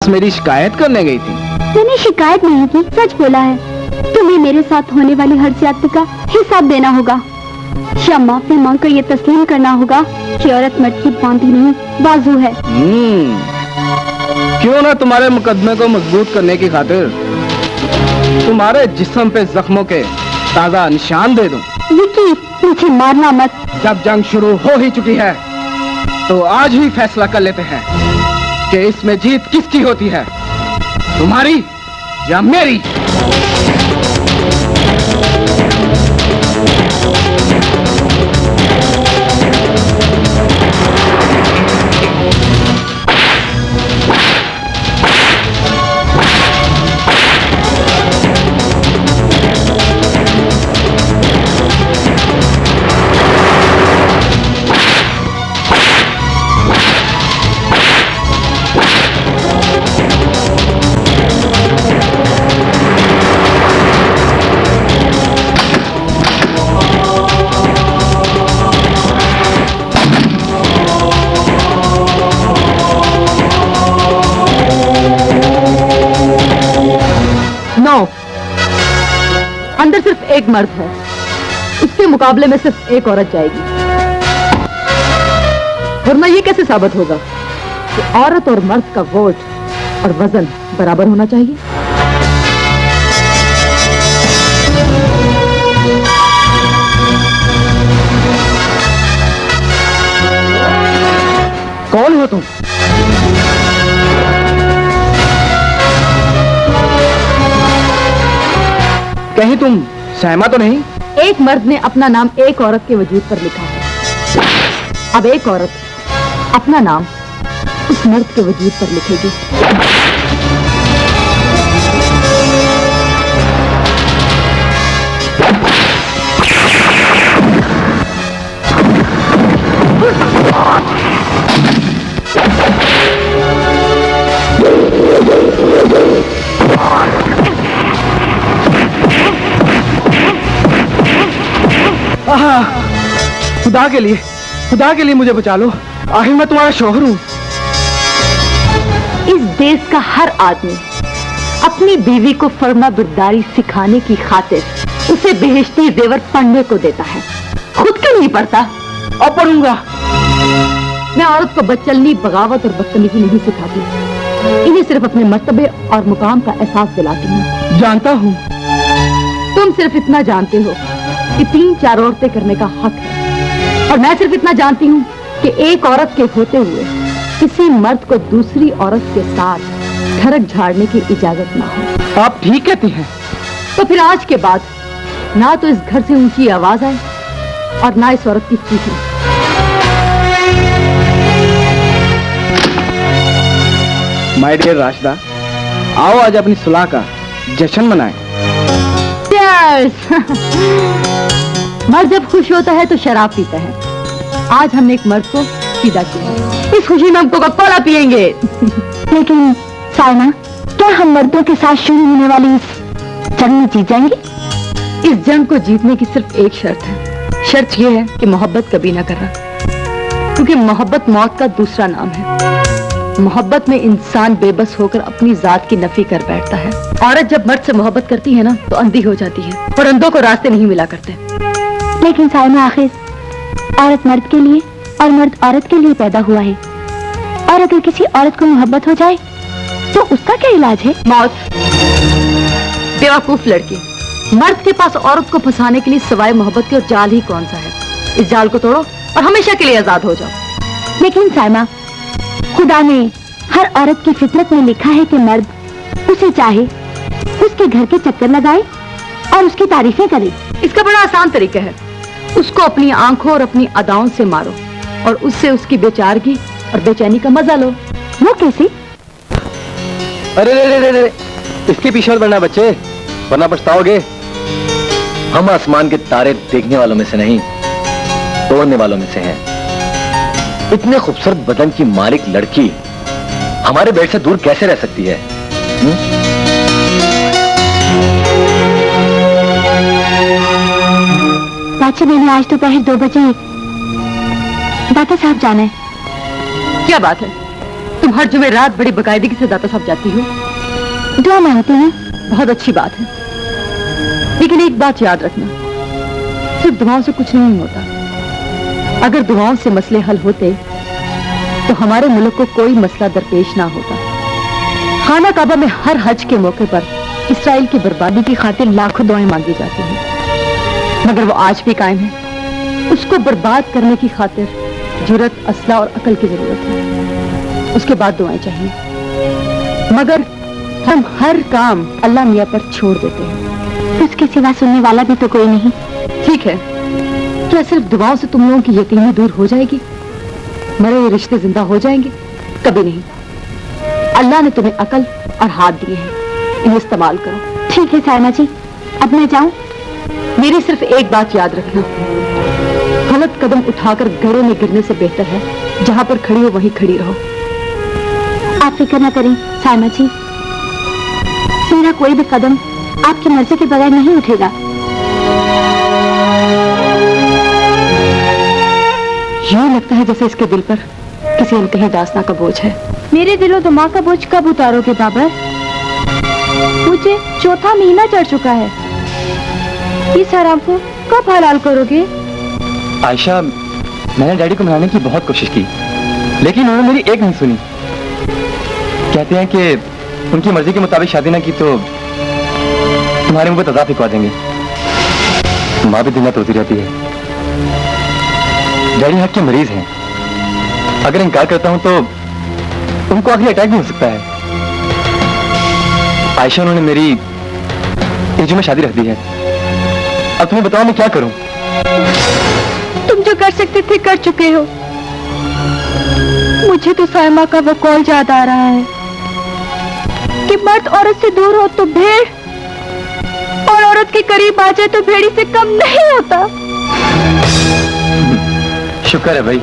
मेरी शिकायत करने गई थी। मैंने शिकायत नहीं की, सच बोला है। तुम्हें मेरे साथ होने वाली हर ज्यादती का हिसाब देना होगा। क्षमा से मांग कर ये तस्लीम करना होगा कि औरत मर्द की बांधी नहीं बाजू है। क्यों ना तुम्हारे मुकदमे को मजबूत करने की खातिर तुम्हारे जिस्म पे जख्मों के ताजा निशान दे दूं। विकी, मुझे मारना मत। जब जंग शुरू हो ही चुकी है तो आज ही फैसला कर लेते हैं कि इसमें जीत किसकी होती है, तुम्हारी या मेरी। अंदर सिर्फ एक मर्द है, उसके मुकाबले में सिर्फ एक औरत जाएगी। वरना ये कैसे साबित होगा कि औरत और मर्द का वोट और वजन बराबर होना चाहिए। कौन हो तुम? कहीं तुम सहमा तो नहीं? एक मर्द ने अपना नाम एक औरत के वजूद पर लिखा है, अब एक औरत अपना नाम उस मर्द के वजूद पर लिखेगी। खुदा के लिए मुझे बचा लो। आखिर मैं तुम्हारा शौहर हूँ। इस देश का हर आदमी अपनी बीवी को फर्माबरदारी सिखाने की खातिर उसे बेहिश्ती जेवर पढ़ने को देता है, खुद क्यों नहीं पढ़ता? अब पढ़ूंगा। मैं औरत को बदचलनी, बगावत और बदतमीजी नहीं सिखाती, इन्हें सिर्फ अपने मर्तबे और मुकाम का एहसास दिलाती हूँ। जानता हूँ। तुम सिर्फ इतना जानते हो कि 3-4 औरतें करने का हक है, और मैं सिर्फ इतना जानती हूँ कि एक औरत के होते हुए किसी मर्द को दूसरी औरत के साथ ठरक झाड़ने की इजाजत ना हो। आप ठीक कहती हैं। तो फिर आज के बाद ना तो इस घर से ऊंची आवाज आए और ना इस औरत की चीखें। माय डियर राशिदा, आओ आज अपनी सुलह का जश्न मनाएं। मर्द जब खुश होता है तो शराब पीता है। आज हमने एक मर्द को सीधा किया, इस खुशी में हम कोका कोला पिएंगे। लेकिन साइमा, क्या हम मर्दों के साथ शुरू होने वाली इस जंग में जीत जाएंगे? इस जंग को जीतने की सिर्फ एक शर्त है। शर्त यह है कि मोहब्बत कभी ना करना, क्योंकि मोहब्बत मौत का दूसरा नाम है। मोहब्बत में इंसान बेबस होकर अपनी जात की नफी कर बैठता है। औरत जब मर्द से मोहब्बत करती है ना तो अंधी हो जाती है, और अंधों को रास्ते नहीं मिला करते। लेकिन साइमा, आखिर औरत मर्द के लिए और मर्द औरत के लिए पैदा हुआ है, और अगर किसी औरत को मोहब्बत हो जाए तो उसका क्या इलाज है? मौत। बेवकूफ लड़की, मर्द के पास औरत को फंसाने के लिए सिवाय मोहब्बत के और जाल ही कौन सा है। इस जाल को तोड़ो और हमेशा के लिए आजाद हो जाओ। लेकिन साइमा, खुदा ने हर औरत की फितरत में लिखा है कि मर्द उसे चाहे, उसके घर के चक्कर लगाए और उसकी तारीफें करे। इसका बड़ा आसान तरीका है, उसको अपनी आंखों और अपनी अदाओं से मारो और उससे उसकी बेचारगी और बेचैनी का मजा लो। वो कैसे? अरे रे रे रे रे, इसके पीछे मत बढ़ना बच्चे, वरना पछताओगे। हम आसमान के तारे देखने वालों में से नहीं, तोड़ने वालों में से हैं। इतने खूबसूरत बदन की मालिक लड़की हमारे बेड से दूर कैसे रह सकती है? चाचा, मैंने आज दोपहर 2 बजे दाता साहब जाना है। क्या बात है? तुम हर जुमे रात बड़ी बाकायदगी से दाता साहब जाती हो, दुआ मांगते हैं। बहुत अच्छी बात है, लेकिन एक बात याद रखना, सिर्फ दुआओं से कुछ नहीं होता। अगर दुआओं से मसले हल होते तो हमारे मुल्क को कोई मसला दरपेश ना होता। खाना काबा में हर हज के मौके पर इसराइल की बर्बादी की खातिर लाखों दुआएं मांगी जाती हैं, मगर वो आज भी कायम है। उसको बर्बाद करने की खातिर जुर्रत, असला और अकल की जरूरत है। उसके बाद दुआएं चाहिए, मगर हम हर काम अल्लाह मियां पर छोड़ देते हैं। उसके सिवा सुनने वाला भी तो कोई नहीं। ठीक है, क्या सिर्फ दुआओं से तुम लोगों की यतीमी दूर हो जाएगी? मरे हुए रिश्ते जिंदा हो जाएंगे? कभी नहीं। अल्लाह ने तुम्हें अकल और हाथ दिए हैं, इन्हें इस्तेमाल करो। ठीक है सायमा जी, अब मैं जाऊं? मेरी सिर्फ एक बात याद रखना, गलत कदम उठाकर गड्ढे में गिरने से बेहतर है जहां पर खड़ी हो वहीं खड़ी रहो। आप फिक्र न करें सायमा जी, मेरा कोई भी कदम आपकी मर्जी के बगैर नहीं उठेगा। यूं लगता है जैसे इसके दिल पर किसी अनकही दास्तां का बोझ है। मेरे दिलो दिमाग का बोझ कब उतारोगे बाबर? मुझे चौथा महीना चढ़ चुका है। इस हराम को कब हलाल करोगे? आयशा, मैंने डैडी को मनाने की बहुत कोशिश की, लेकिन उन्होंने मेरी एक नहीं सुनी। कहते हैं कि उनकी मर्जी के मुताबिक शादी ना की तो तुम्हारे मुंह पर तज़ा फिकवा देंगे। माँ भी दिन रात रोती रहती है। डैडी हार्ट के मरीज हैं, अगर इनकार करता हूं तो उनको आखिरी अटैक भी हो सकता है। आयशा, उन्होंने मेरी एज में शादी रख दी है। अब तुम्हें बताओ मैं क्या करूं? तुम जो कर सकते थे कर चुके हो। मुझे तो सायमा का वो कॉल याद आ रहा है कि मर्द औरत से दूर हो तो भेड़, और औरत के करीब आ जाए तो भेड़ी से कम नहीं होता। शुक्र है भाई,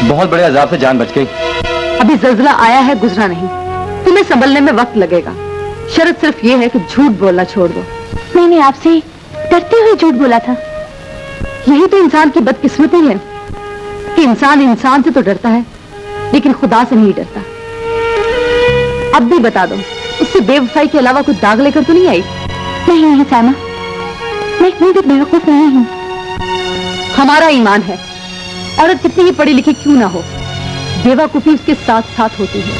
बहुत बड़े अजाब से जान बच गई। अभी जल्जला आया है, गुजरा नहीं। तुम्हें संभलने में वक्त लगेगा। शर्त सिर्फ ये है कि झूठ बोलना छोड़ दो। मैंने आपसे डरते हुए झूठ बोला था। यही तो इंसान की बदकिस्मती है कि इंसान इंसान से तो डरता है, लेकिन खुदा से नहीं डरता। अब भी बता दो, उससे बेवफाई के अलावा कुछ दाग लेकर तो नहीं आई? नहीं नहीं सायमा, मैं इतनी भी बेवकूफ नहीं हूँ। हमारा ईमान है, औरत कितनी ही पढ़ी लिखी क्यों ना हो, बेवकूफी उसके साथ साथ होती है।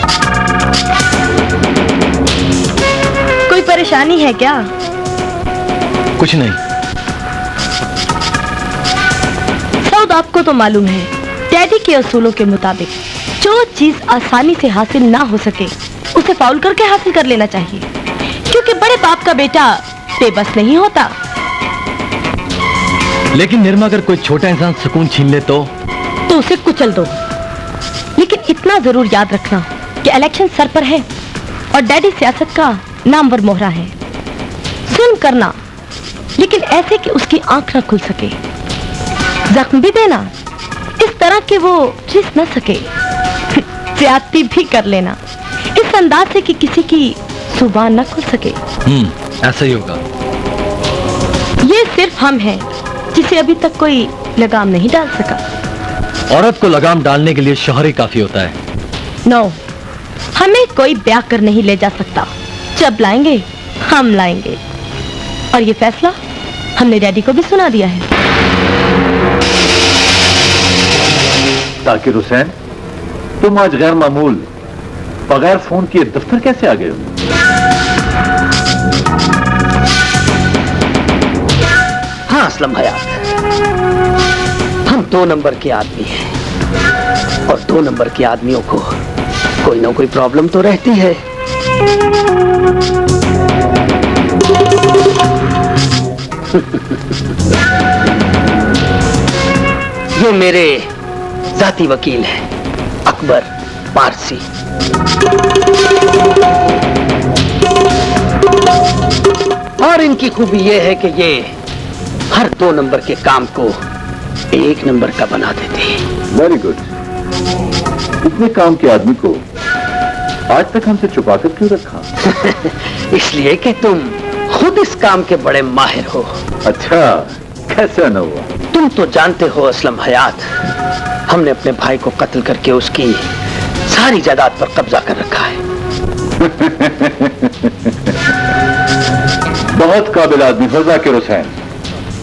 कोई परेशानी है क्या? कुछ नहीं। सऊद, आपको तो मालूम है डैडी के असूलों के मुताबिक जो चीज आसानी से हासिल ना हो सके उसे फाउल करके हासिल कर लेना चाहिए, क्योंकि बड़े बाप का बेटा बेबस नहीं होता। लेकिन निर्मा, अगर कोई छोटा इंसान सुकून छीन ले तो उसे कुचल दो। लेकिन इतना जरूर याद रखना कि इलेक्शन सर पर है और डैडी सियासत का नामवर मोहरा है। जुल्म करना, लेकिन ऐसे कि उसकी आंख ना खुल सके। जख्म भी देना इस तरह के वो रिस न सके। ज्यादती भी कर लेना इस अंदाज से कि किसी की जुबान न खुल सके। ऐसा ही होगा। ये सिर्फ हम हैं जिसे अभी तक कोई लगाम नहीं डाल सका। औरत को लगाम डालने के लिए शौहर ही काफी होता है। नो, हमें कोई ब्याह कर नहीं ले जा सकता। जब लाएंगे हम लाएंगे, और ये फैसला हमने डैडी को भी सुना दिया है। ताकिर हुसैन, तुम आज गैर मामूल बगैर फोन किए दफ्तर कैसे आ गए हो? हाँ असलम हयात, हम 2 नंबर के आदमी हैं और 2 नंबर के आदमियों को कोई ना कोई प्रॉब्लम तो रहती है। ये मेरे जाती वकील हैं, अकबर पारसी। और इनकी खूबी ये है कि ये हर 2 नंबर के काम को 1 नंबर का बना देते हैं। Very good. इतने काम के आदमी को आज तक हमसे छुपाकर क्यों रखा? इसलिए कि तुम खुद इस काम के बड़े माहिर हो। अच्छा, कैसे न हुआ? तुम तो जानते हो असलम हयात, हमने अपने भाई को कत्ल करके उसकी सारी जायदाद पर कब्जा कर रखा है। बहुत काबिल आदमी हो जाकिर हुसैन,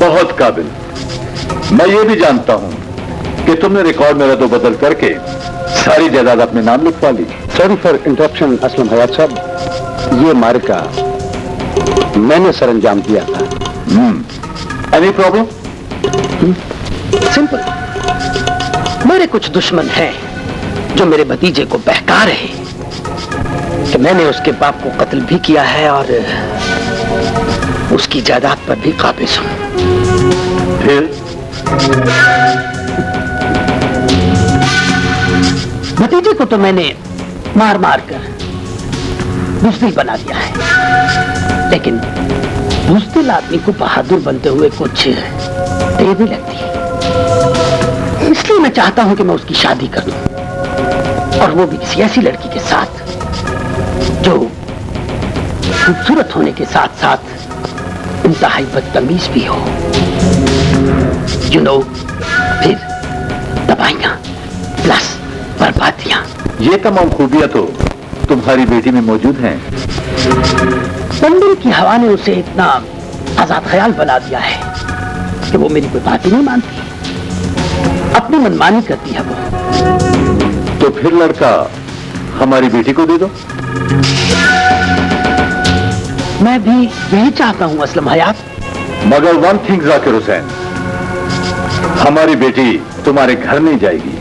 बहुत काबिल। मैं ये भी जानता हूं कि तुमने रिकॉर्ड में रद्द बदल करके सारी जायदाद अपने नाम लिखवा ली। सॉरी फॉर इंटरप्शन असलम हयात साहब, ये मार्का मैंने सरंजाम किया था। Any problem? सिंपल। मेरे कुछ दुश्मन हैं जो मेरे भतीजे को बहका रहे कि मैंने उसके बाप को कत्ल भी किया है और उसकी जायदाद पर भी काबिज हूं। फिर भतीजे को तो मैंने मार मार कर बुज़दिल बना दिया है, लेकिन बुज़दिल आदमी को बहादुर बनते हुए कुछ देर नहीं लगती है। इसलिए मैं चाहता हूं कि मैं उसकी शादी कर दूं, और वो भी किसी ऐसी लड़की के साथ जो खूबसूरत होने के साथ साथ इंतहाई बदतमीज भी हो। यू नो, फिर दवाइयां प्लस बर्बादियां। ये तमाम खूबियां तो तुम्हारी बेटी में मौजूद हैं। मंदिर की हवा ने उसे इतना आजाद ख्याल बना दिया है कि वो मेरी कोई बात ही नहीं मानती, अपनी मनमानी करती है वो। तो फिर लड़का हमारी बेटी को दे दो। मैं भी यही चाहता हूं असलम हयात। मगर वन थिंग जाकिर हुसैन, हमारी बेटी तुम्हारे घर नहीं जाएगी।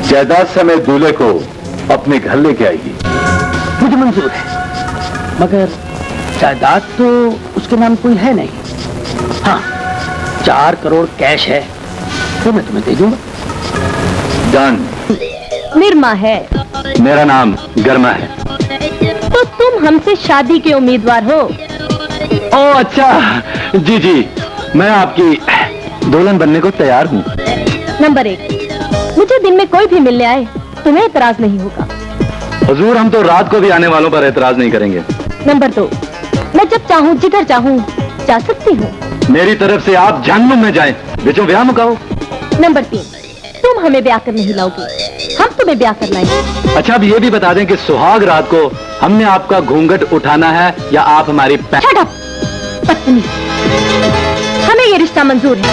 जायदाद समेत दूल्हे को अपने घर लेके आएगी। मुझे मंजूर है, मगर जायदाद तो उसके नाम कोई है नहीं। हाँ, 4 करोड़ कैश है तो मैं तुम्हें दे दूंगा। डन। निर्मा है मेरा नाम गर्मा है। तो तुम हमसे शादी के उम्मीदवार हो? ओ अच्छा, जी जी, मैं आपकी दुल्हन बनने को तैयार हूँ। नंबर 1, मुझे दिन में कोई भी मिलने आए तुम्हें एतराज नहीं होगा। हुजूर, हम तो रात को भी आने वालों पर एतराज नहीं करेंगे। नंबर 2, मैं जब चाहूँ जिधर चाहूँ जा सकती हूँ। मेरी तरफ से आप जहन्नुम में जाएं, बेचो ब्याह मुकाओ। नंबर 3, तुम हमें ब्याह कर नहीं लाओगी, हम तुम्हें ब्याह कर लाएंगे। अच्छा, अब ये भी बता दें कि सुहाग रात को हमने आपका घूंघट उठाना है या आप हमारी Shut up, बदतमीज। हमें ये रिश्ता मंजूर है।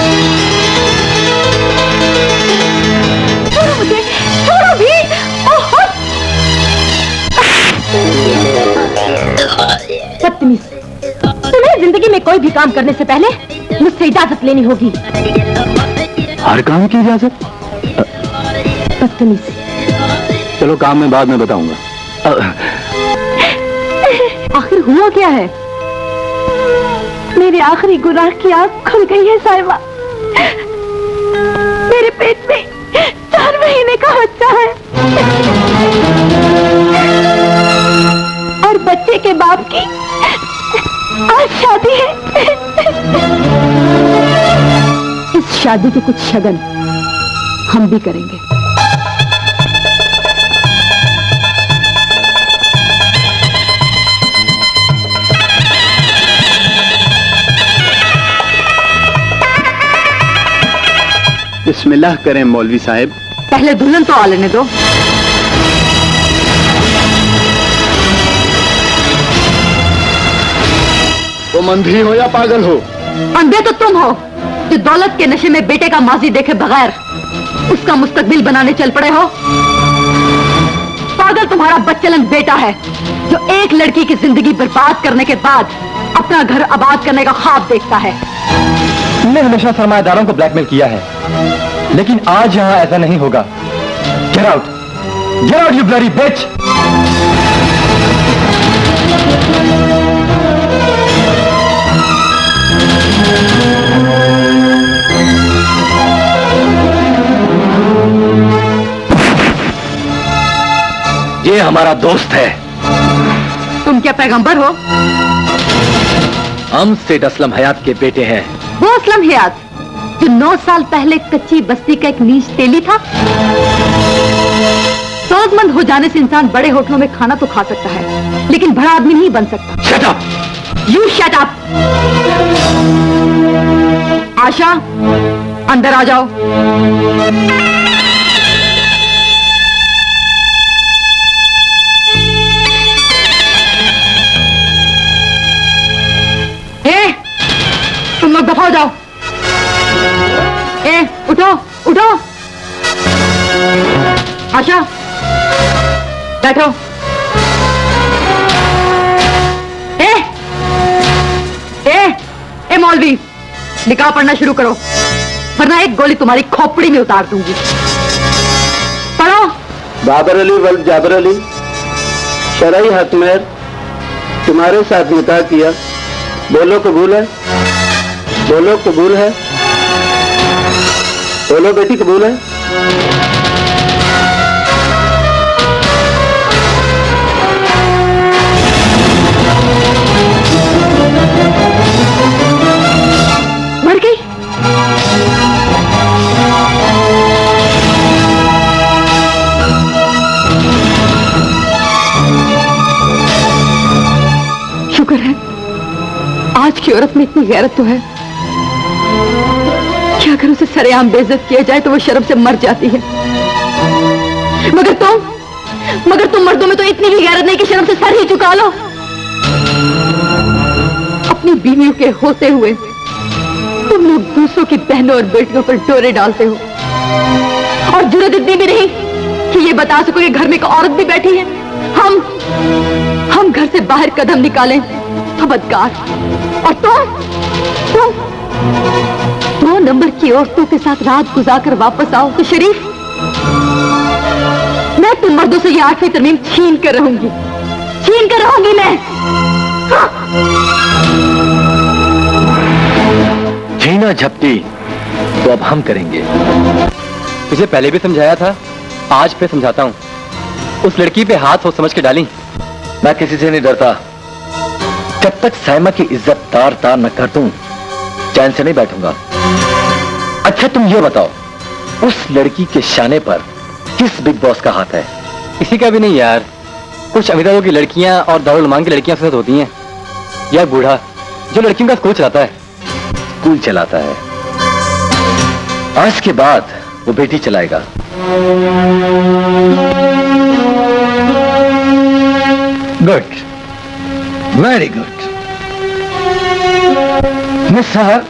छोड़ो मुझे, छोड़ो भी। ओहो! बदतमीज, तुम्हें जिंदगी में कोई भी काम करने से पहले मुझसे इजाजत लेनी होगी। हर काम की इजाजत? बदतमीज। चलो, काम में बाद में बताऊंगा। आखिर हुआ क्या है? मेरे आखिरी गुनाह की आग खुल गई है साहिबा। मेरे पेट में 4 महीने का बच्चा है और बच्चे के बाप की आज शादी है। इस शादी के कुछ शगन हम भी करेंगे। बिस्मिल्लाह करें मौलवी साहब। पहले दुल्हन तो आ लेने दो। तुम अंधी हो या पागल हो? अंधे तो तुम हो जो दौलत के नशे में बेटे का माजी देखे बगैर उसका मुस्तकबिल बनाने चल पड़े हो। पागल तुम्हारा बच्चलन बेटा है जो एक लड़की की जिंदगी बर्बाद करने के बाद अपना घर आबाद करने का ख्वाब देखता है। तुमने हमेशा सरमाएदारों को ब्लैकमेल किया है, लेकिन आज यहां ऐसा नहीं होगा। गेट आउट यू ब्लडी बिच। ये हमारा दोस्त है। तुम क्या पैगंबर हो? हम सेठ असलम हयात के बेटे हैं। वो असलम हयात जो 9 साल पहले कच्ची बस्ती का एक नीच तेली था। सोजमंद हो जाने से इंसान बड़े होटलों में खाना तो खा सकता है, लेकिन बड़ा आदमी नहीं बन सकता। Shut up! You shut up! Asha, अंदर आ जाओ। तुम लोग दफा हो जाओ। ए उठो उठो, आशा बैठो। ए मौलवी, निकाह पढ़ना शुरू करो, वरना एक गोली तुम्हारी खोपड़ी में उतार दूंगी। पढ़ो। बाबर अली वल्द जाबर अली, शरई हतमेर, तुम्हारे साथ निकाह किया, बोलो कबूल है? बोलो कबूल है? बोलो बेटी कबूल है? मर गई? शुक्र है आज की औरत में इतनी गैरत तो है कि अगर उसे सरेआम बेइज्जत किया जाए तो वो शर्म से मर जाती है। मगर तुम मर्दों में तो इतनी भी गैरत नहीं कि शर्म से सर ही झुका लो। अपनी बीवियों के होते हुए तुम लोग दूसरों की बहनों और बेटियों पर डोरे डालते हो, और जुर्रत इतनी भी नहीं कि ये बता सको कि घर में एक औरत भी बैठी है। हम घर से बाहर कदम निकालें तो बदकार, और तुम 2 नंबर की औरतों के साथ रात गुजार कर वापस आओ तो शरीफ। मैं तुम मर्दों से ये 8वीं तरमीम छीन कर रहूंगी मैं। जीना झपटी तो अब हम करेंगे। तुझे पहले भी समझाया था, आज फिर समझाता हूँ। उस लड़की पे हाथ सोच समझ के डाली। मैं किसी से नहीं डरता। जब तक साइमा की इज्जत तार तार न कर दूं, चैन से नहीं बैठूंगा। अच्छा तुम ये बताओ, उस लड़की के शाने पर किस बिग बॉस का हाथ है? किसी का भी नहीं यार। कुछ अमीरों की लड़कियां और दारुल मान की लड़कियां साथ होती हैं। यह बूढ़ा जो लड़कियों का स्कूल चलाता है। स्कूल चलाता है। आज के बाद वो बेटी चलाएगा। Good, very good. मिस सहर,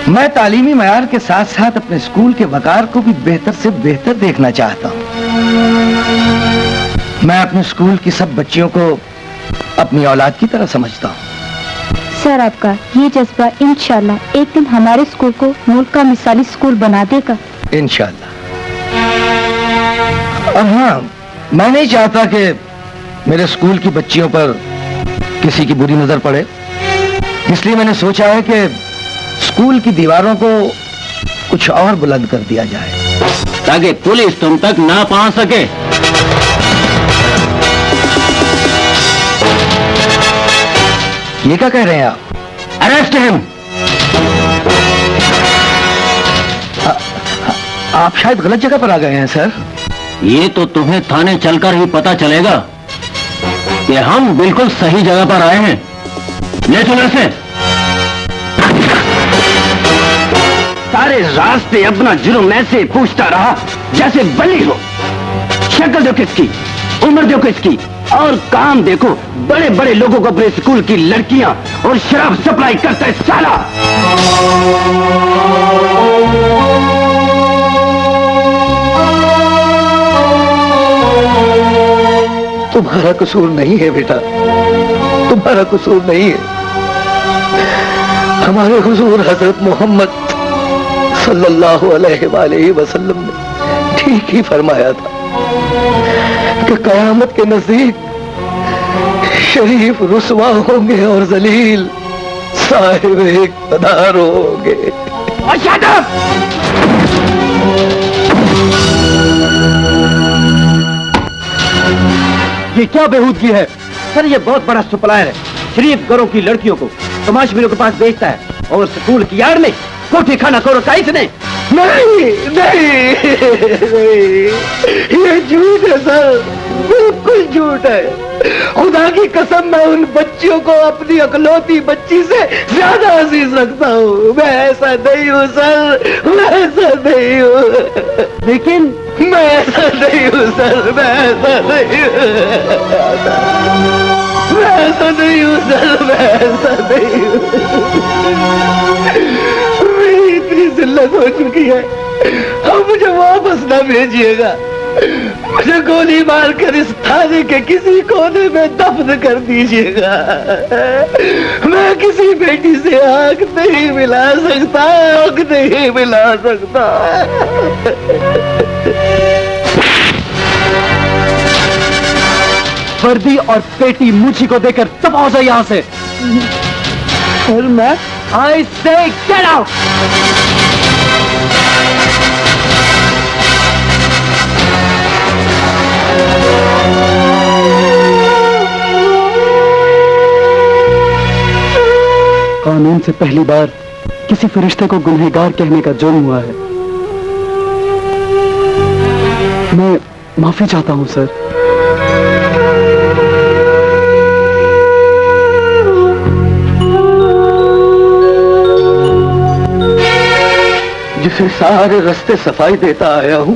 मैं तालीमी मयार के साथ साथ अपने स्कूल के वकार को भी बेहतर से बेहतर देखना चाहता हूं। मैं अपने स्कूल की सब बच्चियों को अपनी औलाद की तरह समझता हूं। सर, आपका ये जज्बा इंशाल्लाह एक दिन हमारे स्कूल को मुल्क का मिसाली स्कूल बना देगा। इंशाल्लाह। और हाँ, मैं नहीं चाहता कि मेरे स्कूल की बच्चियों पर किसी की बुरी नजर पड़े, इसलिए मैंने सोचा है कि स्कूल की दीवारों को कुछ और बुलंद कर दिया जाए ताकि पुलिस तुम तक ना पहुंच सके। ये क्या कह रहे हैं आप? Arrest him. आप शायद गलत जगह पर आ गए हैं सर। ये तो तुम्हें थाने चलकर ही पता चलेगा कि हम बिल्कुल सही जगह पर आए हैं। ले चलो इसे। सारे रास्ते अपना जुर्म ऐसे पूछता रहा जैसे बली हो। शक्ल देखो किसकी, उम्र देखो किसकी, और काम देखो, बड़े बड़े लोगों को अपने स्कूल की लड़कियां और शराब सप्लाई करता है साला। तुम्हारा कसूर नहीं है बेटा, तुम्हारा कसूर नहीं है। हमारे हुजूर हजरत मोहम्मद सल्लल्लाहु अलैहि वसल्लम ने ठीक ही फरमाया था कि कयामत के नजदीक शरीफ रुसवा होंगे और जलील साहिब इक़्तिदार होंगे। ये क्या बेहूदगी है? सर, ये बहुत बड़ा सप्लायर है। शरीफ घरों की लड़कियों को तमाशबीनों के पास बेचता है, और स्कूल की यार्ड में कोठी खाना को रखा इसने। नहीं नहीं नहीं, ये झूठ है सर, बिल्कुल झूठ है। खुदा की कसम, मैं उन बच्चियों को अपनी अकलौती बच्ची से ज्यादा अजीज रखता हूँ। मैं ऐसा नहीं हूँ सर, मैं ऐसा नहीं हूँ। लेकिन मैं ऐसा नहीं हूँ सर, मैं ऐसा नहीं हूँ। मैं ऐसा नहीं हूँ सर, मैं ऐसा नहीं हूँ। गलत हो चुकी है। अब मुझे वापस न भेजिएगा। मुझे गोली मारकर इस थाने के किसी कोने में दफन कर दीजिएगा। मैं किसी बेटी से आंख नहीं मिला सकता, आंख नहीं मिला सकता। वर्दी और पेटी मुझी को देकर दबा हो जाए यहाँ से। और मैं I say get out! कानून से पहली बार किसी फरिश्ते को गुनहगार कहने का जुर्म हुआ है। मैं माफी चाहता हूं सर। जिसे सारे रास्ते सफाई देता आया हूं,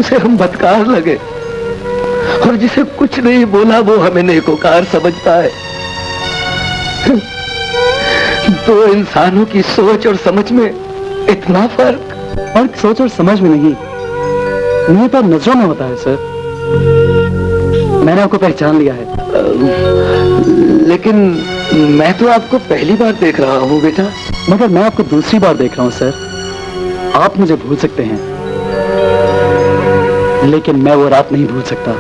उसे हम बदकार लगे, और जिसे कुछ नहीं बोला वो हमें नेकोकार समझता है। दो इंसानों की सोच और समझ में इतना फर्क सोच और समझ में नहीं, मुंह पर नजरों में होता है सर। मैंने आपको पहचान लिया है। लेकिन मैं तो आपको पहली बार देख रहा हूं बेटा। मगर मैं आपको दूसरी बार देख रहा हूं सर। आप मुझे भूल सकते हैं, लेकिन मैं वो रात नहीं भूल सकता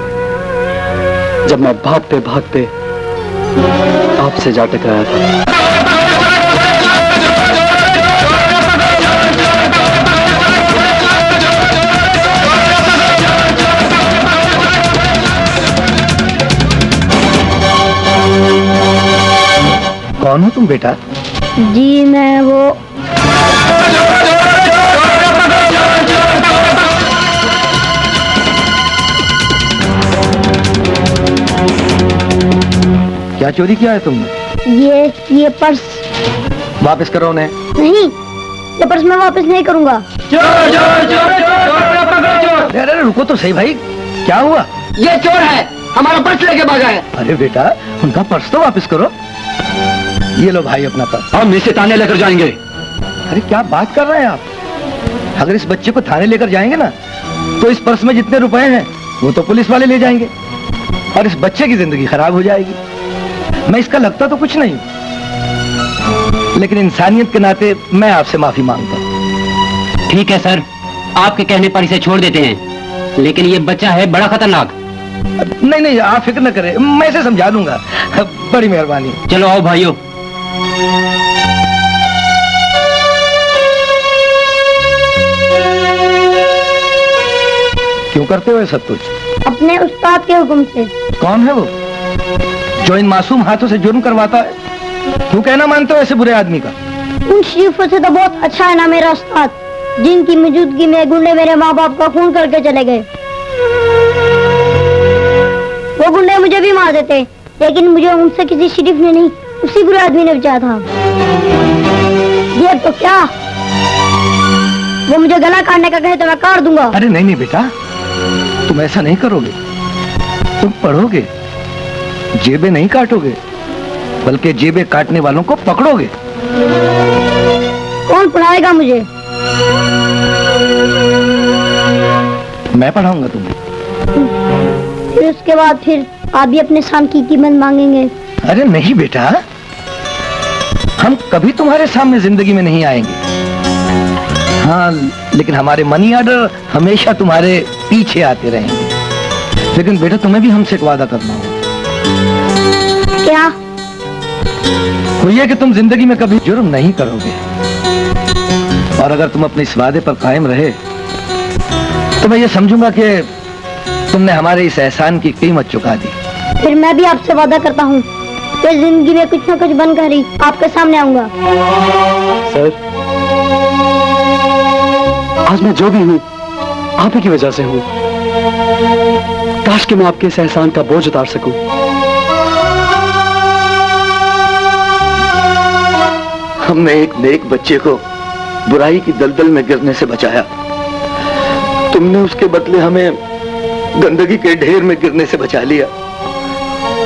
जब मैं भागते भागते आपसे जा टकराया था। कौन हो तुम बेटा? जी मैं वो क्या चोरी किया है तुमने? ये पर्स। वापस करो उन्हें। नहीं, ये पर्स मैं वापस नहीं करूंगा। अरे रुको तो सही भाई, क्या हुआ? ये चोर है, हमारा पर्स लेके भागा है। अरे बेटा, उनका पर्स तो वापस करो। ये लो भाई अपना पर्स। हम इसे थाने लेकर जाएंगे। अरे क्या बात कर रहे हैं आप? अगर इस बच्चे को थाने लेकर जाएंगे ना, तो इस पर्स में जितने रुपए हैं वो तो पुलिस वाले ले जाएंगे, और इस बच्चे की जिंदगी खराब हो जाएगी। मैं इसका लगता तो कुछ नहीं, लेकिन इंसानियत के नाते मैं आपसे माफी मांगता हूँ। ठीक है सर, आपके कहने पर इसे छोड़ देते हैं, लेकिन ये बच्चा है बड़ा खतरनाक। नहीं नहीं, आप फिक्र न करें, मैं इसे समझा दूंगा। बड़ी मेहरबानी। चलो आओ भाइयों। क्यों करते हो ये सब कुछ? अपने उस्ताद के हुक्म से। कौन है वो जो इन मासूम हाथों से जुर्म करवाता है? क्यों कहना मानते हो ऐसे बुरे आदमी का? उन शरीफों से तो बहुत अच्छा है ना मेरा उस्ताद, जिनकी मौजूदगी में गुंडे मेरे माँ बाप का खून करके चले गए। वो गुंडे मुझे भी मार देते, लेकिन मुझे उनसे किसी शरीफ ने नहीं, उसी बुरे आदमी ने बचाया था। ये तो क्या, वो मुझे गला काटने का कहे तो मैं काट दूंगा। अरे नहीं नहीं बेटा, तुम ऐसा नहीं करोगे। तुम पढ़ोगे, जेबें नहीं काटोगे, बल्कि जेबें काटने वालों को पकड़ोगे। कौन पढ़ाएगा मुझे? मैं पढ़ाऊंगा तुम्हें। फिर उसके बाद फिर आप भी अपने शाम की कीमत मांगेंगे। अरे नहीं बेटा, हम कभी तुम्हारे सामने जिंदगी में नहीं आएंगे। हाँ, लेकिन हमारे मनी ऑर्डर हमेशा तुम्हारे पीछे आते रहेंगे। लेकिन बेटा, तुम्हें भी हमसे एक वादा करना होगा। क्या? वो ये कि तुम जिंदगी में कभी जुर्म नहीं करोगे, और अगर तुम अपने इस वादे पर कायम रहे तो मैं ये समझूंगा कि तुमने हमारे इस एहसान की कीमत चुका दी। फिर मैं भी आपसे वादा करता हूँ कि जिंदगी में कुछ न कुछ बनकर ही आपके सामने आऊंगा। सर, आज मैं जो भी हूँ आप ही की वजह से हूँ। काश कि मैं आपके इस एहसान का बोझ उतार सकूं। हमने एक नेक बच्चे को बुराई की दलदल में गिरने से बचाया, तुमने उसके बदले हमें गंदगी के ढेर में गिरने से बचा लिया।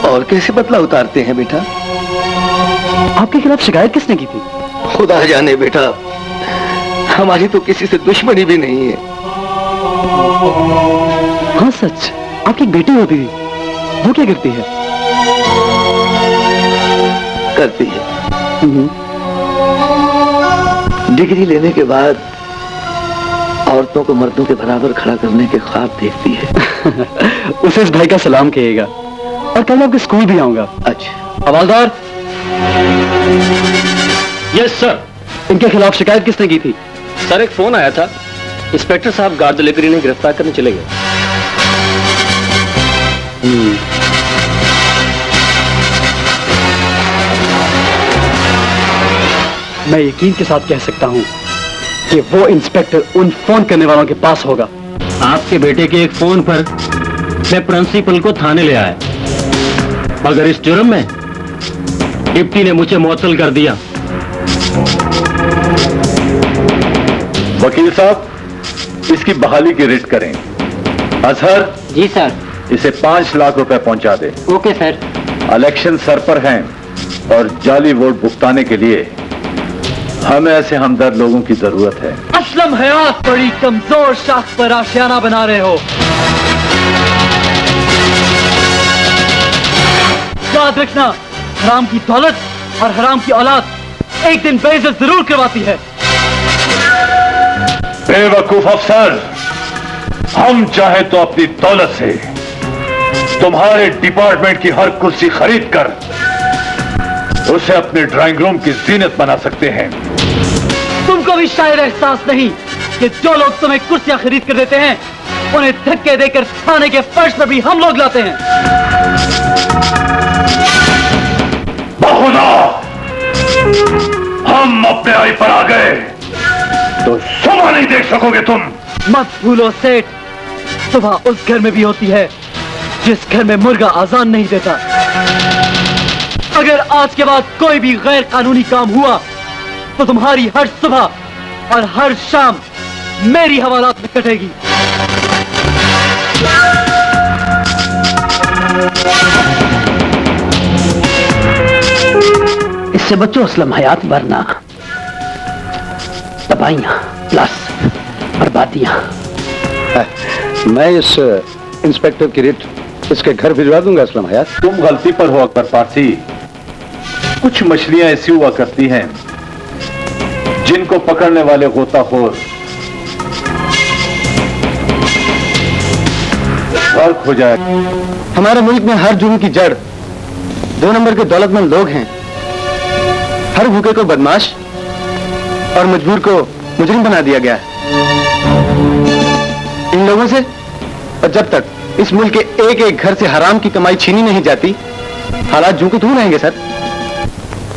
और कैसे बदला उतारते हैं बेटा? आपके खिलाफ शिकायत किसने की थी? खुदा जाने बेटा, हमारी तो किसी से दुश्मनी भी नहीं है। हाँ सच, आपकी एक बेटी होती थी, वो क्या करती है? करती है। डिग्री लेने के बाद औरतों को मर्दों के बराबर खड़ा करने के ख्वाब देखती है। उसे इस भाई का सलाम कहिएगा और कल मैं आपके स्कूल भी आऊंगा। अच्छा। हवालदार। Yes sir. इनके खिलाफ शिकायत किसने की थी? सर एक फोन आया था, इंस्पेक्टर साहब गार्ड लेकर इन्हें गिरफ्तार करने चले गए। मैं यकीन के साथ कह सकता हूं कि वो इंस्पेक्टर उन फोन करने वालों के पास होगा। आपके बेटे के एक फोन पर मैं प्रिंसिपल को थाने ले आया, मगर इस जुर्म में डिप्टी ने मुझे मुअत्तल कर दिया। वकील साहब, इसकी बहाली की रिट करें। अजहर। जी सर। इसे 5 लाख रुपए पहुंचा दे। Okay sir. इलेक्शन सर पर हैं और जाली वोट भुगताने के लिए हमें ऐसे हमदर्द लोगों की जरूरत है। असलम हयात बड़ी कमजोर शाख पर आशियाना बना रहे हो। याद रखना, हराम की दौलत और हराम की औलाद एक दिन बेइज्जत जरूर करवाती है। बेवकूफ अफसर, हम चाहे तो अपनी दौलत से तुम्हारे डिपार्टमेंट की हर कुर्सी खरीद कर उसे अपने ड्राइंग रूम की जीनत बना सकते हैं। तुमको भी शायद एहसास नहीं कि जो लोग तुम्हें कुर्सियां खरीद कर देते हैं उन्हें धक्के देकर थाने के फर्श पर भी हम लोग लाते हैं। बहुना, हम अपने आई पर आ गए तो सुबह नहीं देख सकोगे तुम। मत भूलो सेठ, सुबह उस घर में भी होती है जिस घर में मुर्गा आजान नहीं देता। अगर आज के बाद कोई भी गैर कानूनी काम हुआ तो तुम्हारी हर सुबह और हर शाम मेरी हवालात में कटेगी। इससे बच्चों असलम हयात वरना तबाहियां प्लस बर्बादियां। मैं इस इंस्पेक्टर की रिट इसके घर भिजवा दूंगा असलम हयात। तुम गलती पर हो अकबर पारसी। कुछ मछलियां ऐसी हुआ करती हैं जिनको पकड़ने वाले गोताखोर गर्क हो जाए। हमारे मुल्क में हर जुर्म की जड़ 2 नंबर के दौलतमंद लोग हैं। हर भूखे को बदमाश और मजबूर को मुजरिम बना दिया गया है। इन लोगों से और जब तक इस मुल्क के एक एक घर से हराम की कमाई छीनी नहीं जाती, हालात जू के तू रहेंगे सर।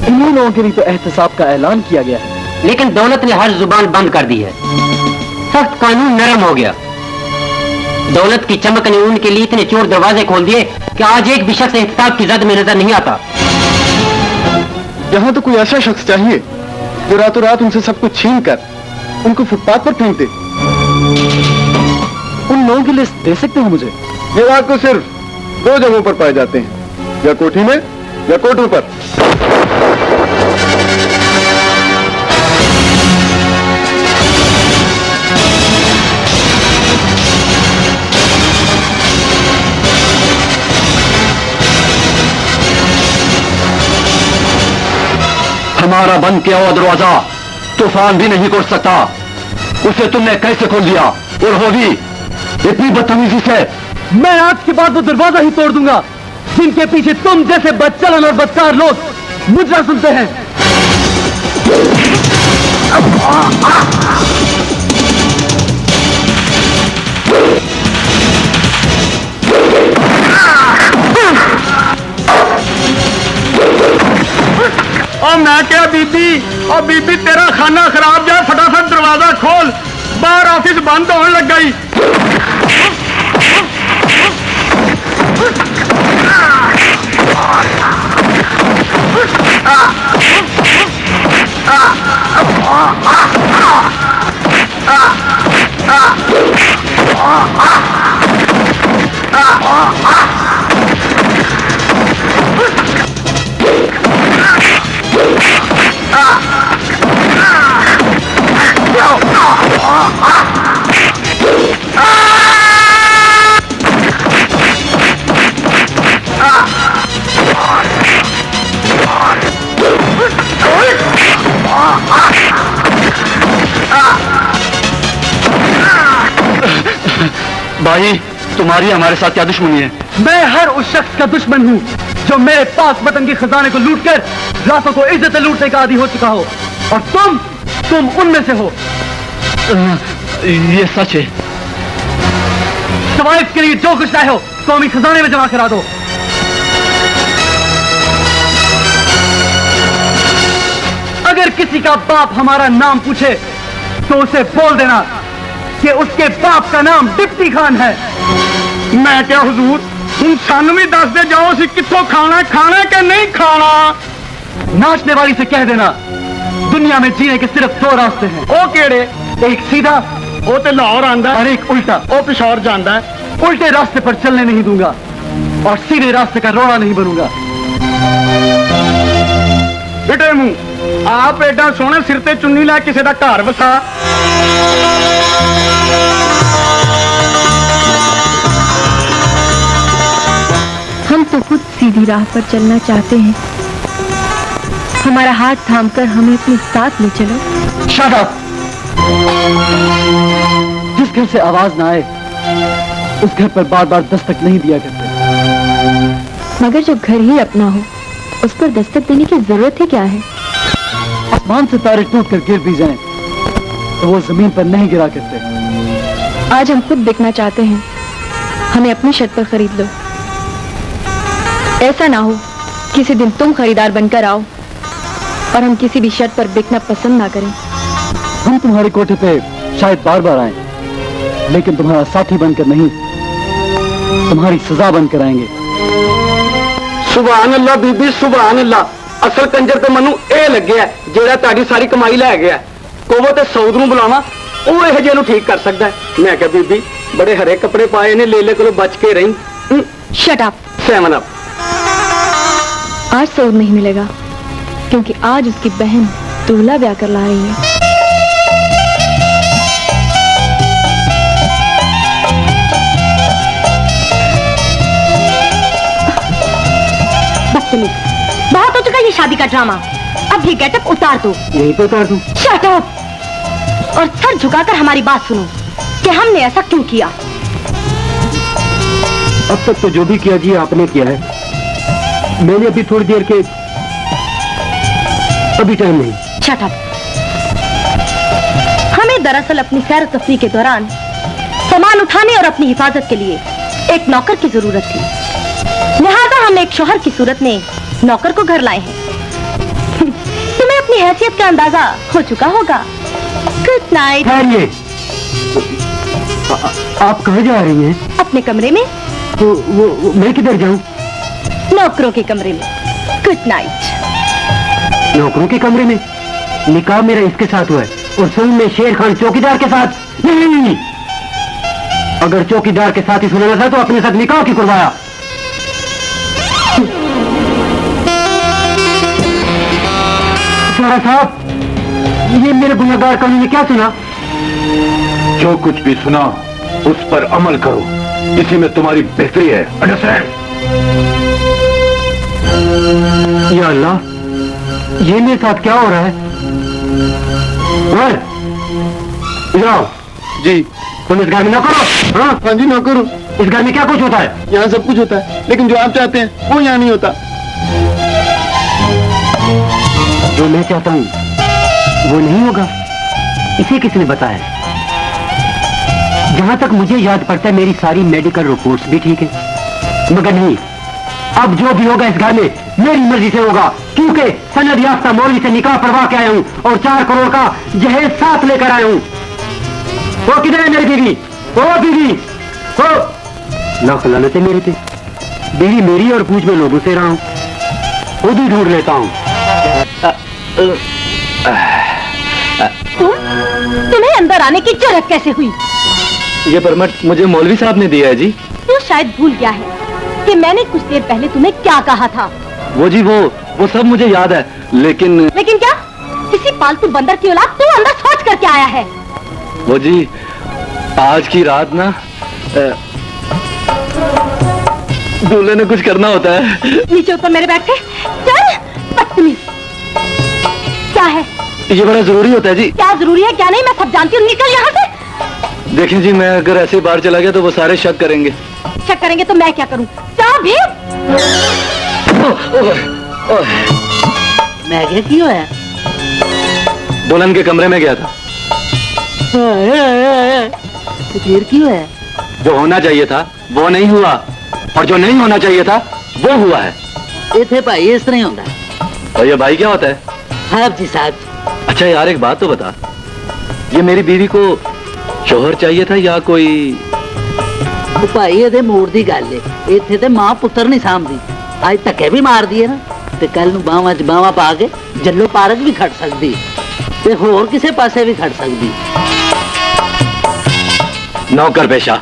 इन्हीं लोगों के लिए तो एहतसाब का ऐलान किया गया है। लेकिन दौलत ने हर जुबान बंद कर दी है। सख्त कानून नरम हो गया। दौलत की चमक ने उनके लिए इतने चोर दरवाजे खोल दिए कि आज एक भी शख्स एहतसाब की जद में नजर नहीं आता। यहाँ तो कोई ऐसा शख्स चाहिए जो रातों रात उनसे सब कुछ छीन कर उनको फुटपाथ पर फेंक दे। उन लोगों की लिस्ट दे सकते हैं मुझे? ये रात को सिर्फ 2 जगहों पर पाए जाते हैं, या कोठी में या कोर्टों पर। हमारा बंद किया हुआ दरवाजा तूफान भी नहीं तोड़ सकता। उसे तुमने कैसे खोल दिया, और वो भी इतनी बदतमीजी से? मैं आज के बाद वो दरवाजा ही तोड़ दूंगा जिनके पीछे तुम जैसे बदचलन और बदकार लोग मुजरा सुनते हैं। और मैं क्या बीबी, और बीबी तेरा खाना खराब जा, फटाफट दरवाजा खोल, बाहर ऑफिस बंद होने लग गई। भाई तुम्हारी हमारे साथ क्या दुश्मनी है? मैं हर उस शख्स का दुश्मन हूँ जो मेरे पास वतन के खजाने को लूटकर रातों को इज्जत लूटने का आदी हो चुका हो, और तुम उनमें से हो। ये सच है। सवाइफ के लिए जो कुछ लाए हो कौमी खजाने में जमा करा दो। अगर किसी का बाप हमारा नाम पूछे तो उसे बोल देना कि उसके बाप का नाम डिप्टी खान है। मैं क्या हुजूर, तुम सानू भी दस दे जाओ सी कित्थों खाना खाना के नहीं खाना। नाचने वाली से कह देना दुनिया में जीने के सिर्फ दो रास्ते हैं। ओ केड़े? एक सीधा वो तो लाहौर आंदा और एक उल्टा। वो पिशौर जांदा है। उल्टे रास्ते पर चलने नहीं दूंगा और सीधे रास्ते का रोड़ा नहीं बनूंगा। बेटे मुंह आप एडा सोहना सिर ते चुन्नी ला किसी का घर वसा। हम तो खुद सीधी राह पर चलना चाहते हैं, हमारा हाथ थामकर हमें अपने साथ ले चलो। Shut up! जिस घर से आवाज ना आए उस घर पर बार बार दस्तक नहीं दिया करते। मगर जो घर ही अपना हो उस पर दस्तक देने की जरूरत ही क्या है? आसमान से तारे टूट कर गिर भी जाएं तो वो जमीन पर नहीं गिरा करते। आज हम खुद बिकना चाहते हैं, हमें अपनी शर्त पर खरीद लो। ऐसा ना हो किसी दिन तुम खरीदार बनकर आओ और हम किसी भी शर्त पर बिकना पसंद ना करें। हम तुम्हारे कोठे पे शायद बार बार आए, लेकिन तुम्हारा साथी बनकर नहीं, तुम्हारी सजा बनकर आएंगे। सुभान अल्लाह बीबी सुभान अल्लाह। असल कंजर तो मनु ए लगे है जेड़ा ताड़ी सारी कमाई लै गया। कोवो ते सऊद नूं बुलावा वो यह जे ठीक कर सकता है। मैं क्या बीबी बड़े हरे कपड़े पाए ने लेले को बच के रही। Shut up. Seven up. आज सऊद नहीं मिलेगा क्योंकि आज उसकी बहन दूल्हा ब्याह कर ला रही है। बहुत हो चुका ये शादी का ड्रामा, अब ये गेटअप उतार दो। यही तो उतार दूं। शट अप और सर झुकाकर हमारी बात सुनो कि हमने ऐसा क्यों किया। अब तक तो जो भी किया जी आपने किया है। मैंने अभी थोड़ी देर के अभी टाइम नहीं। Shut up. हमें दरअसल अपनी सैर तफरीह के दौरान सामान उठाने और अपनी हिफाजत के लिए एक नौकर की जरूरत थी, लिहाजा हम एक शौहर की सूरत में नौकर को घर लाए हैं। तुम्हें अपनी हैसियत का अंदाजा हो चुका होगा। Good night. आप कहाँ जा रही हैं? अपने कमरे में। वो मैं किधर जाऊं? नौकरों के कमरे में। Good night. नौकरों के कमरे में? निकाह मेरा इसके साथ हुआ है और सुन में शेर खान चौकीदार के साथ नहीं। अगर चौकीदार के साथ ही सुनाना था तो अपने साथ निकाह क्यों करवाया? साहब ये मेरे गुनहगार कानून ने क्या सुना? जो कुछ भी सुना उस पर अमल करो, इसी में तुम्हारी बेहतरी है। अंडरस्टैंड? या अल्लाह, ये मेरे साथ क्या हो रहा है? इधर आओ। जी। तुम इस घर में ना करो। हाँ जी, ना करो। इस घर में क्या कुछ होता है? यहाँ सब कुछ होता है, लेकिन जो आप चाहते हैं वो यहाँ नहीं होता। जो मैं चाहता हूँ वो नहीं होगा, इसे किसने बताया? जहां तक मुझे याद पड़ता है मेरी सारी मेडिकल रिपोर्ट्स भी ठीक है, मगर नहीं, अब जो भी होगा इस घर में मेरी मर्जी से होगा, क्योंकि सनद याफ्ता मौलवी से निकाह पढ़वा के आया हूँ और 4 करोड़ का जहेज साथ लेकर आया हूँ। वो किधर है मेरी बीवी? ओ बीवी, ओ लाख लानत है मेरे पे। बीवी मेरी और पूछ में लोगों से रहा हूँ, खुद ही ढूंढ लेता हूँ। तुम्हें अंदर आने की जरूरत कैसे हुई? ये परमिट मुझे मौलवी साहब ने दिया है जी। तू शायद भूल गया है कि मैंने कुछ देर पहले तुम्हें क्या कहा था। वो जी वो सब मुझे याद है, लेकिन क्या? किसी पालतू बंदर की औलाद तू अंदर सोच करके आया है? वो जी आज की रात ना दूल्हे ने कुछ करना होता है। नीचे ऊपर मेरे बैठ के चल बदतमीज। क्या है? ये बड़ा जरूरी होता है जी। क्या जरूरी है क्या नहीं मैं सब जानती हूँ। निकल यहाँ से। देखें जी, मैं अगर ऐसे ही बाहर चला गया तो वो सारे शक करेंगे। शक करेंगे तो मैं क्या करूं? चाबी मैं क्या क्यों है? बोलन के कमरे में गया था। तो फिर क्यों है? जो होना चाहिए था वो नहीं हुआ, और जो नहीं होना चाहिए था वो हुआ है। ये थे भाई, इस तरह होता है। और ये भाई क्या होता है? साहब जी साहब। अच्छा यार, एक बात तो बता, ये मेरी बीवी को शोहर चाहिए था या कोई? ਉਹ ਭਾਈ ਇਹਦੇ ਮੂਡ ਦੀ ਗੱਲ ਏ। ਇੱਥੇ ਤੇ ਮਾਂ ਪੁੱਤਰ ਨਹੀਂ ਸਾਂਭਦੀ। ਅੱਜ ਧੱਕੇ ਵੀ ਮਾਰਦੀ ਹੈ ਨਾ, ਤੇ ਕੱਲ ਨੂੰ ਬਾਹਾਂ 'ਚ ਬਾਹਾਂ ਪਾ ਕੇ ਜੱਲੋ ਪਾਰਕ ਵੀ ਖੜ ਸਕਦੀ, ਤੇ ਹੋਰ ਕਿਸੇ ਪਾਸੇ ਵੀ ਖੜ ਸਕਦੀ। नौकर पेशा।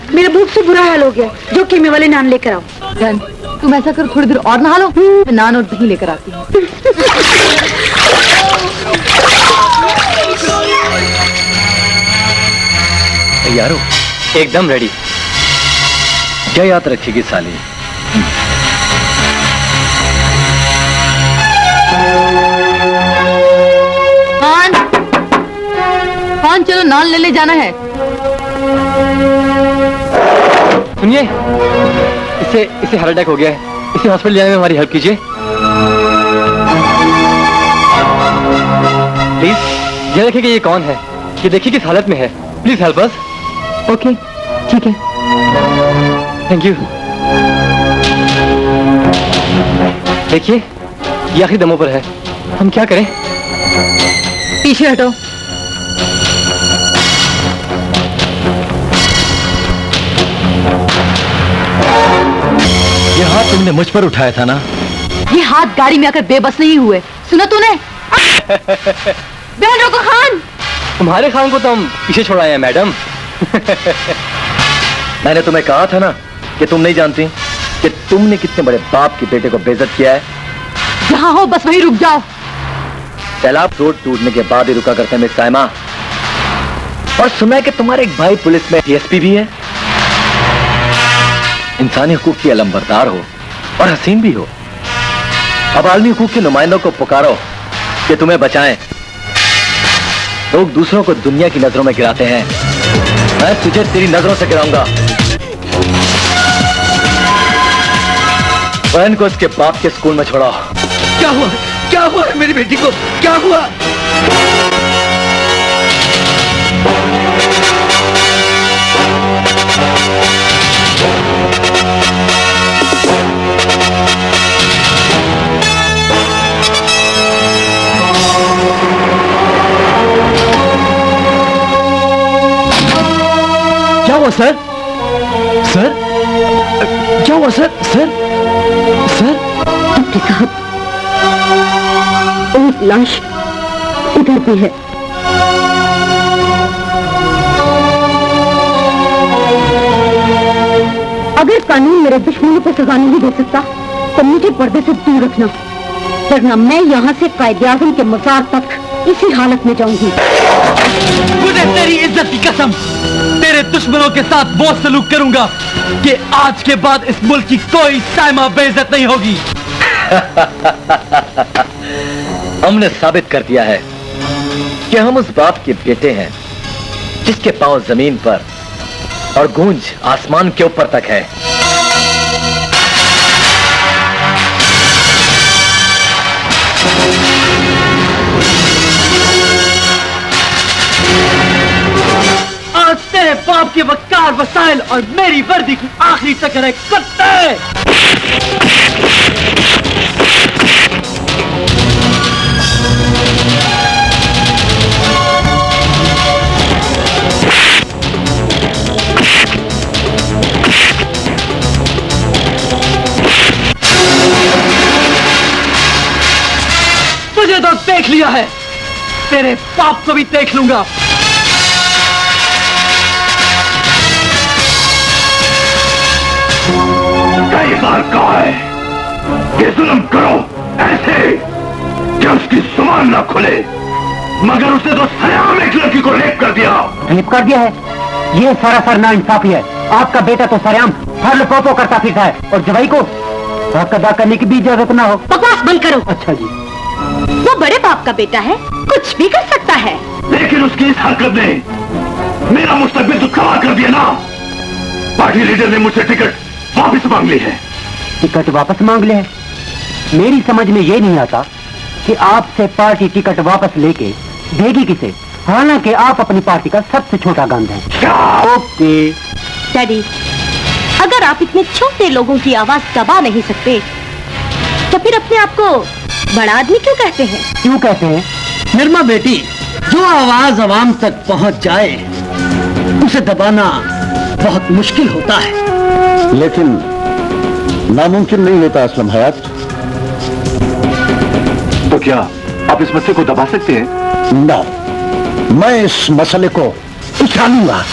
मेरे भूख से बुरा हाल हो गया, जो कीमे वाले नान लेकर आओ। जान, तुम ऐसा करो, थोड़ी देर और नहा लो, मैं नान और दही लेकर आती हूँ। यारो, एकदम रेडी। क्या याद रखेगी साली? खान चलो, नान ले जाना है। सुनिए, इसे हार्ट अटैक हो गया है, इसे हॉस्पिटल जाने में हमारी हेल्प कीजिए प्लीज। ये देखिए कि ये कौन है, ये देखिए किस हालत में है, प्लीज हेल्प अस। ओके, ठीक है। Thank you. देखिए, ये आखिरी दमों पर है, हम क्या करें? पीछे हटो। ये हाथ तुमने मुझ पर उठाया था ना? ये हाथ गाड़ी में आकर बेबस नहीं हुए, सुना तूने? बहन रोको खान। तुम्हारे खान को तो हम पीछे छोड़ाए हैं मैडम। मैंने तुम्हें कहा था ना कि तुम नहीं जानती कि तुमने कितने बड़े बाप के बेटे को बेइज्जत किया है। जहाँ हो बस वहीं रुक जाओ। सैलाब रोड टूटने के बाद ही रुका करते हैं मिस साइमा। और सुना है कि तुम्हारे एक भाई पुलिस में डीएसपी भी है। इंसानी हुकूक की अलंबरदार हो और हसीन भी हो। अब आलमी हुकूक के नुमाइंदों को पुकारो कि तुम्हें बचाएं। लोग दूसरों को दुनिया की नजरों में गिराते हैं, मैं तुझे तेरी नजरों से गिराऊंगा। बहन को इसके बाप के स्कूल में छोड़ो। क्या हुआ? क्या हुआ मेरी बेटी को? क्या हुआ? क्या हुआ सर? सर क्या हुआ सर? सर डॉक्टर साहब, एक लाश इधर भी है। अगर कानून मेरे दुश्मनों को सजा नहीं दे सकता तो मुझे पर्दे से दूर रखना, वरना मैं यहाँ से कायदे-आज़म के मज़ार तक इसी हालत में जाऊंगी। मुझे तेरी इज्जत की कसम, तेरे दुश्मनों के साथ वो सलूक करूंगा कि आज के बाद इस मुल्क की कोई साइमा बेइज्जत नहीं होगी। हमने साबित कर दिया है कि हम उस बाप के बेटे हैं जिसके पांव जमीन पर और गूंज आसमान के ऊपर तक है। आज तेरे बाप के वकार वसाइल और मेरी वर्दी की आखिरी टक्कर है कुत्ते। तुझे तो देख लिया है, तेरे बाप को भी देख लूंगा। कई बार कहा है कि जुल्म करो ऐसे कि उसकी जुबान न खुले, मगर उसने तो सरेआम एक लड़की को रेप कर दिया। रेप कर दिया है? ये सरासर नाइंसाफी है। आपका बेटा तो सरेआम फर्ल पोपो करता फिरता है और जवाई को हक अदा करने की भी इजाजत ना हो। बकवास बंद करो। अच्छा जी। वो बड़े बाप का बेटा है, कुछ भी कर सकता है। लेकिन उसकी इस हरकत ने मेरा मुस्तकबिल तो तबाह कर दिया ना। पार्टी लीडर ने मुझसे टिकट वापस मांग ली है। टिकट वापस मांग ले? मेरी समझ में ये नहीं आता कि आपसे पार्टी टिकट वापस लेके देगी किसे, हालांकि आप अपनी पार्टी का सबसे छोटा गंध हैं। ओके डैडी, अगर आप इतने छोटे लोगों की आवाज दबा नहीं सकते तो फिर अपने आप को बड़ा आदमी क्यों कहते हैं? क्यों कहते हैं? निर्मा बेटी, जो आवाज आवाम तक पहुंच जाए उसे दबाना बहुत मुश्किल होता है। लेकिन नामुमकिन नहीं होता असलम हयात। तो क्या आप इस मसले को दबा सकते हैं? ना, मैं इस मसले को उछालूंगा।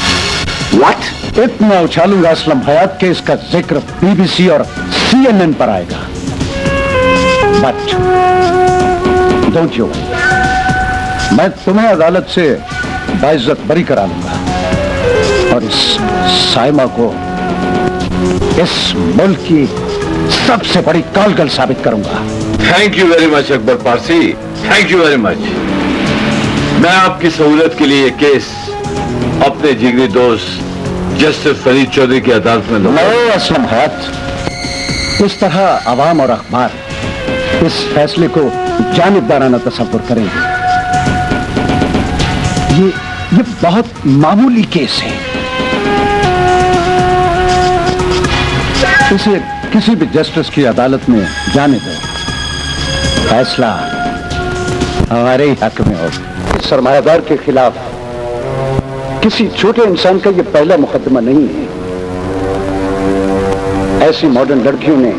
What? इतना उछालूंगा असलम हयात के इसका जिक्र BBC और CNN पर आएगा। बट डोंट यू, मैं तुम्हें अदालत से बाइज्जत बरी करा लूंगा और इस साइमा को इस मुल्क की सबसे बड़ी कालगल साबित करूंगा। Thank you very much Akbar Parsi, thank you very much. मैं आपकी सहूलत के लिए ये केस अपने जिगरी दोस्त जस्टिस फरीद चौधरी की अदालत में लूंगा। नो असलम हयात, इस तरह अवाम और अखबार इस फैसले को जानिबदाराना तस्वुर करेंगे। ये बहुत मामूली केस है। इसे किसी भी जस्टिस की अदालत में जाने दो, फैसला हमारे ही हक में हो। सरमायादार के खिलाफ किसी छोटे इंसान का यह पहला मुकदमा नहीं है। ऐसी मॉडर्न लड़कियों ने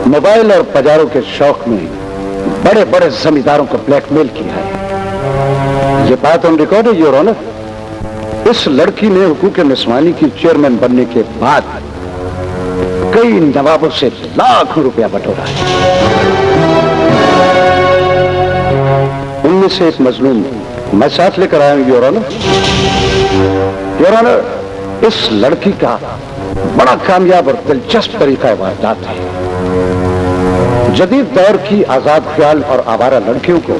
मोबाइल और पजारों के शौक में बड़े बड़े जमींदारों को ब्लैकमेल किया है। ये बात ऑन रिकॉर्ड है योर ऑनर। इस लड़की ने हुकूक निस्वानी की चेयरमैन बनने के बाद कई नवाबों से लाखों रुपया बटोरा है। उनमें से एक मजलूम मैं साथ लेकर आया हूं योर ऑनर। योर ऑनर, इस लड़की का बड़ा कामयाब और दिलचस्प तरीका वारदात है। जदीद दौर की आजाद ख्याल और आवारा लड़कियों को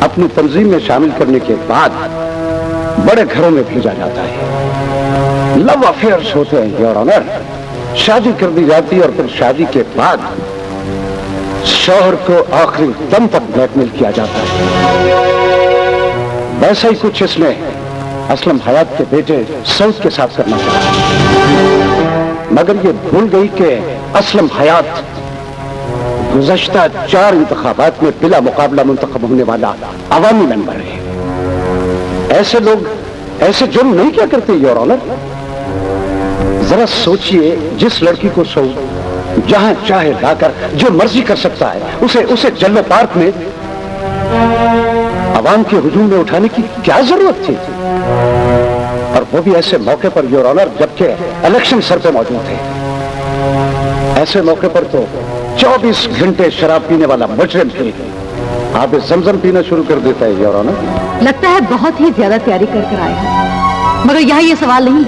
अपनी तंजीम में शामिल करने के बाद बड़े घरों में भेजा जाता है। लव अफेयर्स होते हैं योर ऑनर। शादी कर दी जाती है और फिर शादी के बाद शौहर को आखिरी दम तक ब्लैकमेल किया जाता है। वैसा ही कुछ इसने असलम हयात के बेटे सऊद के साथ करना चाहा, मगर ये भूल गई कि असलम हयात गुज़श्ता 4 इंतखाबात में बिला मुकाबला मुंतखब होने वाला अवामी मेंबर है। ऐसे लोग ऐसे जुर्म नहीं क्या करते योर ऑनर। जरा सोचिए, जिस लड़की को सऊद जहां चाहे लाकर जो मर्जी कर सकता है, उसे जलवे पार्क में अवाम के हुजूम में उठाने की क्या जरूरत थी? और वो भी ऐसे मौके पर योर ऑनर जबकि इलेक्शन सर पे मौजूद थे। ऐसे मौके पर तो 24 घंटे शराब पीने वाला मुजरिम भी आप जमजम पीना शुरू कर देता है योर ऑनर। लगता है बहुत ही ज्यादा तैयारी कर आए हैं, मगर यहाँ ये सवाल नहीं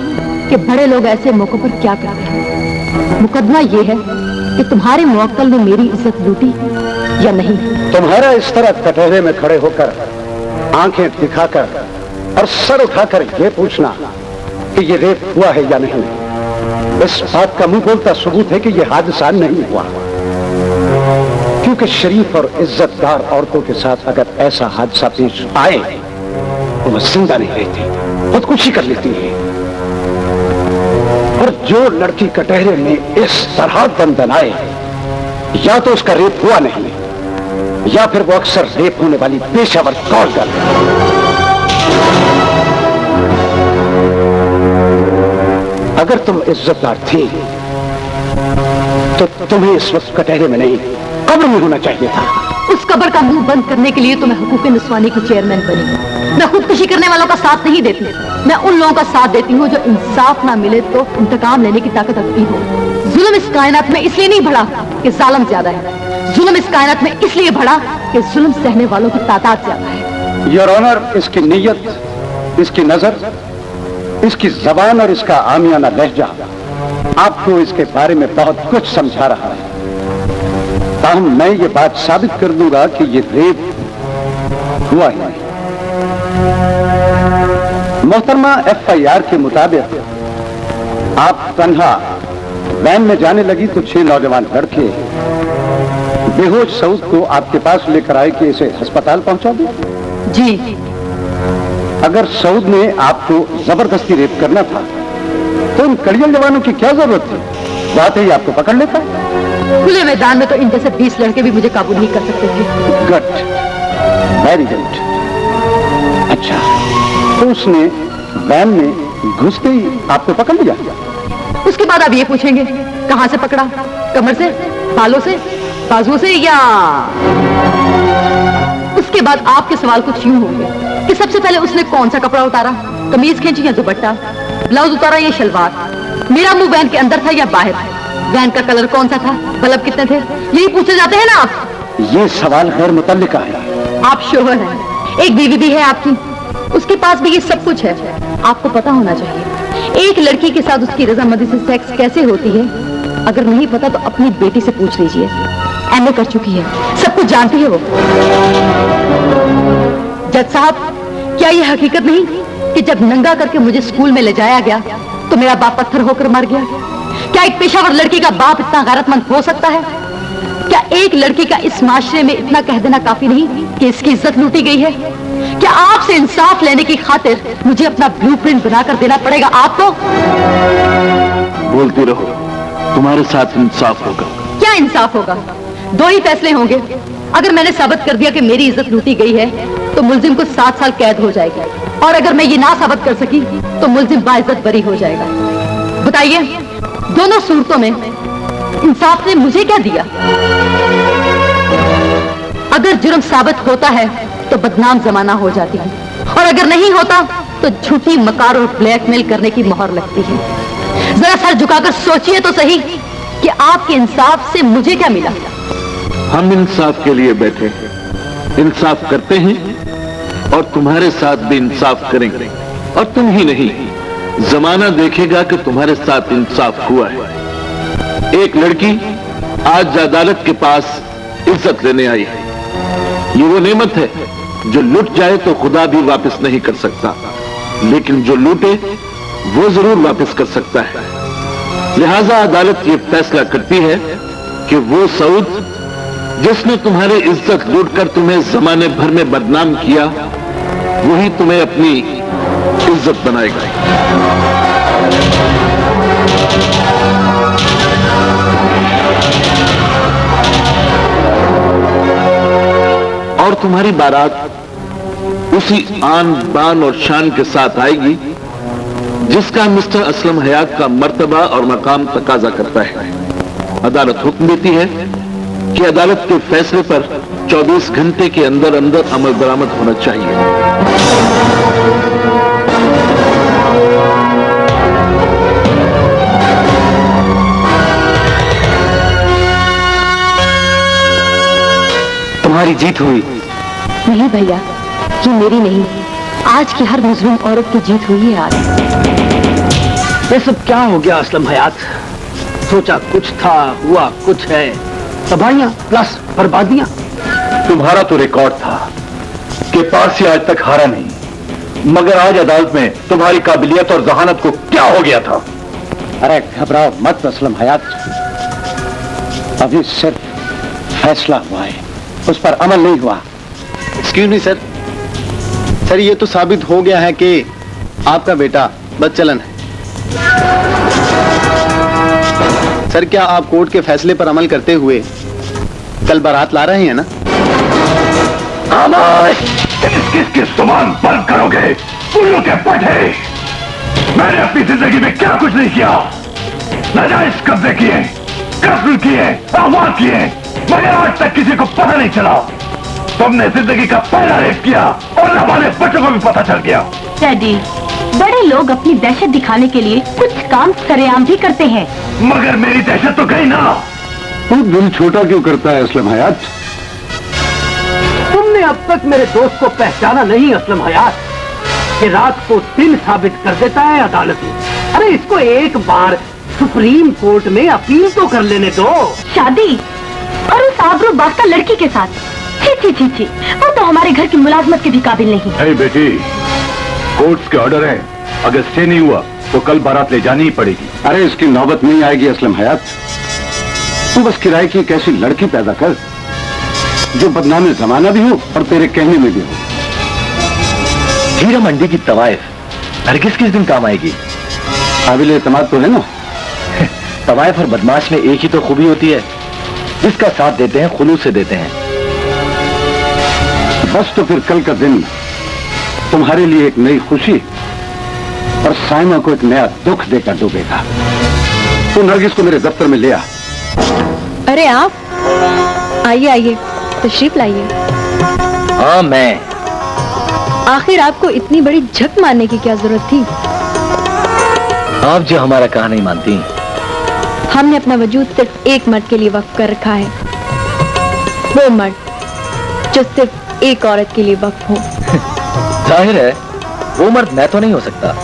कि बड़े लोग ऐसे मौकों पर क्या करते हैं। मुकदमा ये है कि तुम्हारे मुवक्किल ने मेरी इज्जत लूटी या नहीं। तुम्हारा इस तरह कटहरे में खड़े होकर आंखें दिखाकर और सर उठाकर यह पूछना कि ये रेप हुआ है या नहीं। इस बात का मुंह बोलता सबूत है कि ये हादसा नहीं हुआ, क्योंकि शरीफ और इज्जतदार औरतों के साथ अगर ऐसा हादसा पेश आए तो वह जिंदा नहीं रहती, खुदकुशी कर लेती है। और जो लड़की कटहरे में इस तरह बंधन आए, या तो उसका रेप हुआ नहीं, या फिर वो अक्सर रेप होने वाली पेशावर कॉल कर। अगर तुम इज्जतदार थी तो तुम्हें इस वक्त कटहरे में नहीं, कब्र में होना चाहिए था। उस कब्र का मुंह बंद करने के लिए तो मैं हुकूक निस्वानी की चेयरमैन बनी। मैं खुदकुशी करने वालों का साथ नहीं देती, मैं उन लोगों का साथ देती हूँ जो इंसाफ ना मिले तो इंतकाम लेने की ताकत रखती हो। जुल्म इस कायनात में इसलिए नहीं बढ़ा कि जालिम ज्यादा है, जुल्म इस कायनात में इसलिए बढ़ा कि जुल्म सहने वालों की तादाद ज्यादा है। योर ऑनर, इसकी नीयत, इसकी नजर, इसकी जबान और इसका आमियाना लहजा आपको इसके बारे में बहुत कुछ समझा रहा है। ताहम मैं ये बात साबित कर दूंगा कि ये रेप हुआ ही नहीं। मोहतरमा FIR के मुताबिक आप तन्हा वैन में जाने लगी तो 6 नौजवान लड़के बेहोश सऊद को आपके पास लेकर आए कि इसे अस्पताल पहुंचा दो। जी। अगर सऊद ने आपको जबरदस्ती रेप करना था तो उन कड़ियल जवानों की क्या जरूरत थी? बात है, आपको पकड़ लेता। खुले मैदान में तो इन जैसे 20 लड़के भी मुझे काबू नहीं कर सकते थे। Good, very good. अच्छा, तो उसने वैन में घुसते ही आपको पकड़ लिया? उसके बाद आप ये पूछेंगे कहां से पकड़ा? कमर से, बालों से, बाजुओं से, या उसके बाद आपके सवाल कुछ यूं होंगे कि सबसे पहले उसने कौन सा कपड़ा उतारा, कमीज खींची या दुपट्टा, ब्लाउज उतारा या शलवार, मेरा मुंह वैन के अंदर था या बाहर, वैन का कलर कौन सा था, बल्ब कितने थे, यही पूछे जाते हैं ना आप। ये सवाल गैर मुतल्लिका है। आप शोहर हैं, एक बीवी भी है आपकी, उसके पास भी ये सब कुछ है। आपको पता होना चाहिए एक लड़की के साथ उसकी रजामंदी से सेक्स कैसे होती है। अगर नहीं पता तो अपनी बेटी से पूछ लीजिए, MA कर चुकी है, सब कुछ जानती है वो। जज साहब, क्या ये हकीकत नहीं कि जब नंगा करके मुझे स्कूल में ले जाया गया तो मेरा बाप पत्थर होकर मर गया? क्या एक पेशावर लड़की का बाप इतना गैरतमंद हो सकता है? क्या एक लड़की का इस माशरे में इतना कह देना काफी नहीं कि इसकी इज्जत लूटी गई है? क्या आपसे इंसाफ लेने की खातिर मुझे अपना ब्लूप्रिंट बनाकर देना पड़ेगा आपको? बोलती रहो, तुम्हारे साथ इंसाफ होगा। क्या इंसाफ होगा? 2 ही फैसले होंगे। अगर मैंने साबित कर दिया कि मेरी इज्जत लूटी गई है तो मुलजिम को 7 साल कैद हो जाएगी, और अगर मैं ये ना साबित कर सकी तो मुलजिम बाइज्जत बरी हो जाएगा। बताइए, दोनों सूरतों में इंसाफ ने मुझे क्या दिया? अगर जुर्म साबित होता है तो बदनाम जमाना हो जाती है, और अगर नहीं होता तो झूठी मकार और ब्लैकमेल करने की मोहर लगती है। जरा सर झुकाकर सोचिए तो सही कि आपके इंसाफ से मुझे क्या मिला? हम इंसाफ के लिए बैठे हैं, इंसाफ करते हैं और तुम्हारे साथ भी इंसाफ करेंगे। और तुम ही नहीं, जमाना देखेगा कि तुम्हारे साथ इंसाफ हुआ है। एक लड़की आज अदालत के पास इज्जत लेने आई है। ये वो नेमत है जो लुट जाए तो खुदा भी वापस नहीं कर सकता, लेकिन जो लूटे वो जरूर वापस कर सकता है। लिहाजा अदालत ये फैसला करती है कि वो सऊद जिसने तुम्हारी इज्जत लूटकर तुम्हें जमाने भर में बदनाम किया, वही तुम्हें अपनी इज्जत बनाएगा। और तुम्हारी बारात उसी आन बान और शान के साथ आएगी जिसका मिस्टर असलम हयात का मर्तबा और मकाम तकाजा करता है। अदालत हुक्म देती है कि अदालत के फैसले पर 24 घंटे के अंदर अंदर अमल दरामद होना चाहिए। तुम्हारी जीत हुई। नहीं भैया, ये मेरी नहीं, आज की हर मुस्लिम औरत की जीत हुई है आज। ये सब क्या हो गया असलम हयात? सोचा कुछ था, हुआ कुछ है। तबाहियां प्लस बर्बादियां। तुम्हारा तो रिकॉर्ड था कि पारसी आज तक हारा नहीं, मगर आज अदालत में तुम्हारी काबिलियत और जहानत को क्या हो गया था? अरे घबराओ मत असलम हयात, अभी सिर्फ फैसला हुआ है, उस पर अमल नहीं हुआ। एक्सक्यूज मी सर, ये तो साबित हो गया है कि आपका बेटा बदचलन है। सर, क्या आप कोर्ट के फैसले पर अमल करते हुए कल बारात ला रहे हैं ना? किसकी जुबान बंद करोगे? उल्लू के पटे! मैंने अपनी जिंदगी में क्या कुछ नहीं किया। नाजायज कब्जे किए, कत्ल किए, अगवा किए, मगर आज तक किसी को पता नहीं चला। तुमने जिंदगी का पहला रेप किया और हमारे बच्चों को भी पता चल गया। डैडी, बड़े लोग अपनी दहशत दिखाने के लिए कुछ काम सरेआम भी करते हैं। मगर मेरी दहशत तो गई ना। तू दिल छोटा क्यों करता है असलम हयात? तुमने अब तक मेरे दोस्त को पहचाना नहीं असलम हयात, कि रात को दिन साबित कर देता है अदालत में। अरे इसको एक बार सुप्रीम कोर्ट में अपील तो कर लेने दो। शादी और उस आबरू बास्ता लड़की के साथ, छी छी छी छी, वो तो हमारे घर की मुलाजमत के भी काबिल नहीं। हे बेटी, कोर्ट्स के ऑर्डर है, अगर स्टे नहीं हुआ तो कल बारात ले जानी ही पड़ेगी। अरे इसकी नौबत नहीं आएगी असलम हयात, तू बस किराए की एक ऐसी लड़की पैदा कर जो बदनामी जमाना भी हो और तेरे कहने में भी हो। हीरा मंडी की तवायफ नरगिस किस दिन काम आएगी? काबिल एतमाद तो है ना। तवायफ और बदमाश में एक ही तो खूबी होती है, जिसका साथ देते हैं खुलूस से देते हैं। बस तो फिर कल का दिन तुम्हारे लिए एक नई खुशी और साइमा को एक नया दुख देकर डूबेगा। तू नरगिस को मेरे दफ्तर में ले आ। अरे आप आइए आइए, तशरीफ लाइए। हाँ मैं। आखिर आपको इतनी बड़ी झक मारने की क्या जरूरत थी? आप जो हमारा कहा नहीं मानती। हमने अपना वजूद सिर्फ एक मर्द के लिए वक्फ कर रखा है, वो मर्द जो सिर्फ एक औरत के लिए वक्फ हो। जाहिर है वो मर्द मैं तो नहीं हो सकता।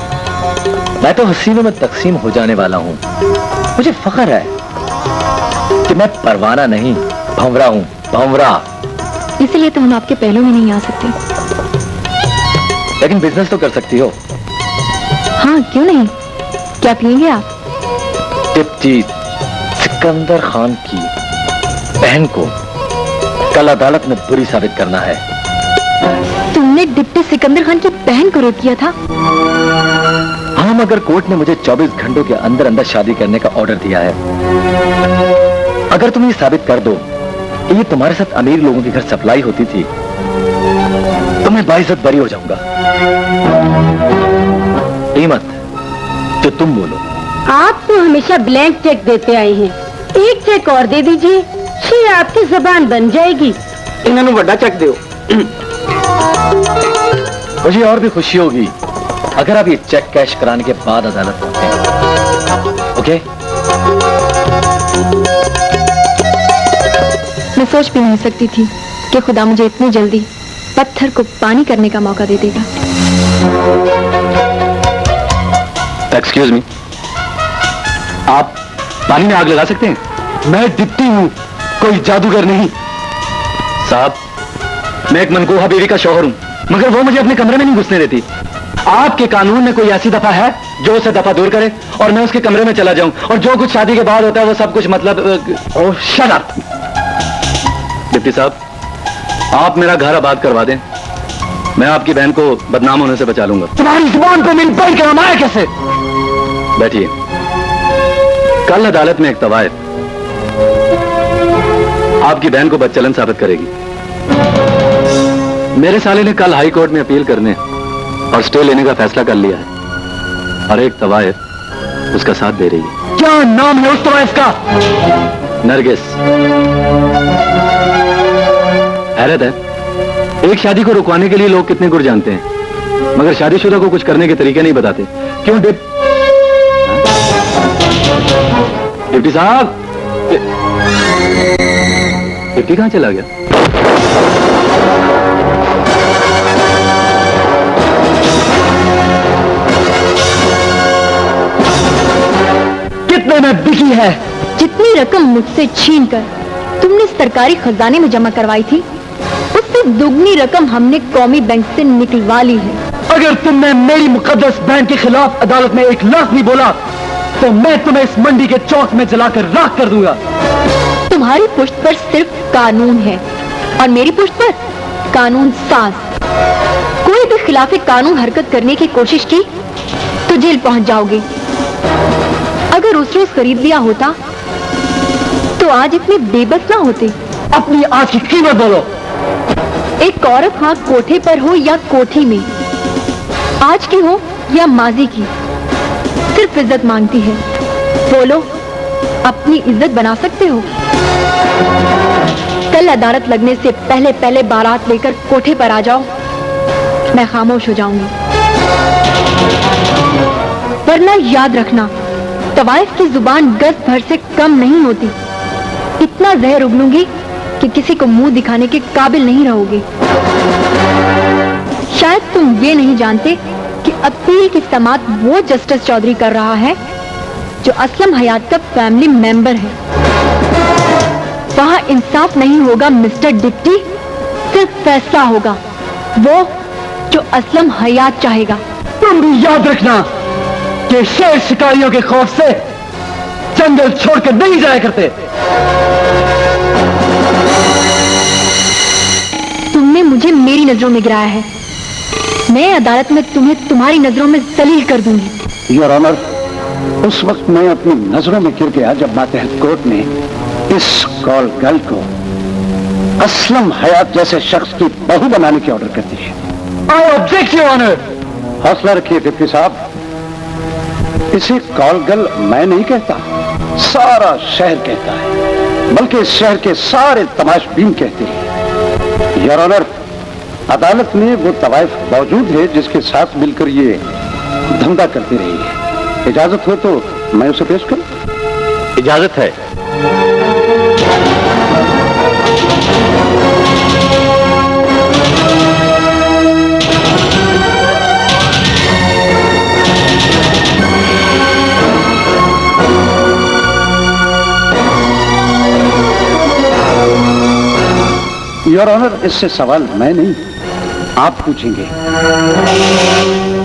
मैं तो हसीनों में तकसीम हो जाने वाला हूँ। मुझे फख्र है कि मैं परवाना नहीं, भंवरा हूँ, भंवरा। इसलिए तो हम आपके पहलू में नहीं आ सकते। लेकिन बिजनेस तो कर सकती हो। हाँ क्यों नहीं, क्या पिएंगे आप? डिप्टी सिकंदर खान की बहन को कल अदालत में बुरी साबित करना है। तुमने डिप्टी सिकंदर खान की बहन को रेप किया था? हाँ, मगर कोर्ट ने मुझे 24 घंटों के अंदर अंदर शादी करने का ऑर्डर दिया है। अगर तुम ये साबित कर दो कि ये तुम्हारे साथ अमीर लोगों के घर सप्लाई होती थी, तो मैं बाइज्जत बरी हो जाऊंगा। कीमत जो तुम बोलो। आप तो हमेशा ब्लैंक चेक देते आए हैं, एक चेक और दे दीजिए, फिर आपकी जुबान बन जाएगी। इन्होंने बड़ा चेक दो। मुझे और भी खुशी होगी अगर आप ये चेक कैश कराने के बाद अदालत पहुंचे। ओके? मैं सोच भी नहीं सकती थी कि खुदा मुझे इतनी जल्दी पत्थर को पानी करने का मौका दे देगा। एक्सक्यूज मी, आप पानी में आग लगा सकते हैं? मैं डिप्टी हूँ, कोई जादूगर नहीं। साहब, मैं एक मनकूहा बीवी का शौहर हूँ, मगर वो मुझे अपने कमरे में नहीं घुसने देती। आपके कानून में कोई ऐसी दफा है जो उसे दफा दूर करे और मैं उसके कमरे में चला जाऊं और जो कुछ शादी के बाद होता है वो सब कुछ मतलब ओह शट अप। डिप्टी साहब, आप मेरा घर आबाद करवा दें, मैं आपकी बहन को बदनाम होने से बचा लूंगा। तुम्हारी जुबान को मैंने बंद करवाया कैसे? बैठिए। कल अदालत में एक तवायफ आपकी बहन को बदचलन साबित करेगी। मेरे साले ने कल हाई कोर्ट में अपील करने और स्टे लेने का फैसला कर लिया है और एक तवायफ उसका साथ दे रही है। क्या नाम है उस तवायफ का? नरगिस। हैरत है, एक शादी को रुकवाने के लिए लोग कितने गुर जानते हैं, मगर शादीशुदा को कुछ करने के तरीके नहीं बताते। क्यों डिप्टी साहब? डिप्टी कहां चला गया? कितने में बिकी है? जितनी रकम मुझसे छीनकर तुमने सरकारी खजाने में जमा करवाई थी, उससे दुगनी रकम हमने कौमी बैंक से निकलवा ली है। अगर तुमने मेरी मुकद्दस बहन के खिलाफ अदालत में 1 लाख भी बोला तो मैं तुम्हें इस मंडी के चौक में जलाकर राख कर दूंगा। तुम्हारी पुश्त पर सिर्फ कानून है और मेरी पुश्त पर कानून साज। कोई भी खिलाफ कानून हरकत करने की कोशिश की तो जेल पहुंच जाओगे। अगर उस रोज खरीद लिया होता तो आज इतने बेबस ना होते। अपनी आज की कीमत बोलो। एक औरत हाँ कोठे पर हो या कोठी में, आज की हो या माजी की, सिर्फ इज्जत मांगती है। बोलो, अपनी इज्जत बना सकते हो? कल अदालत लगने से पहले पहले बारात लेकर कोठे पर आ जाओ, मैं खामोश हो जाऊंगी। वरना याद रखना, तवाइफ की जुबान गज भर से कम नहीं होती। इतना जहर उगलूंगी कि किसी को मुंह दिखाने के काबिल नहीं रहोगे। शायद तुम ये नहीं जानते कि अपील की समाअत वो जस्टिस चौधरी कर रहा है जो असलम हयात का फैमिली मेंबर है। वहां इंसाफ नहीं होगा मिस्टर डिप्टी, सिर्फ फैसला होगा वो जो असलम हयात चाहेगा। तुम भी याद रखना कि शेर शिकारियों के खौफ से जंगल छोड़कर नहीं जाया करते। तुमने मुझे मेरी नजरों में गिराया है, मैं अदालत में तुम्हें तुम्हारी नजरों में जलील कर दूंगी। योर ऑनर, उस वक्त मैं अपनी नजरों में गिर गया जब मातहत कोर्ट ने इस कॉल गर्ल को असलम हयात जैसे शख्स की बहू बनाने की ऑर्डर कर दी है। I object your honour. हौसला रखिए डिप्टी साहब, इसे कॉल गर्ल मैं नहीं कहता, सारा शहर कहता है, बल्कि इस शहर के सारे तमाशबीन कहते हैं। योर ऑनर, अदालत में वो तवाइफ मौजूद है जिसके साथ मिलकर ये धंधा करती रही है। इजाजत हो तो मैं उसे पेश करूं? इजाजत है। योर ऑनर, इससे सवाल मैं नहीं आप पूछेंगे।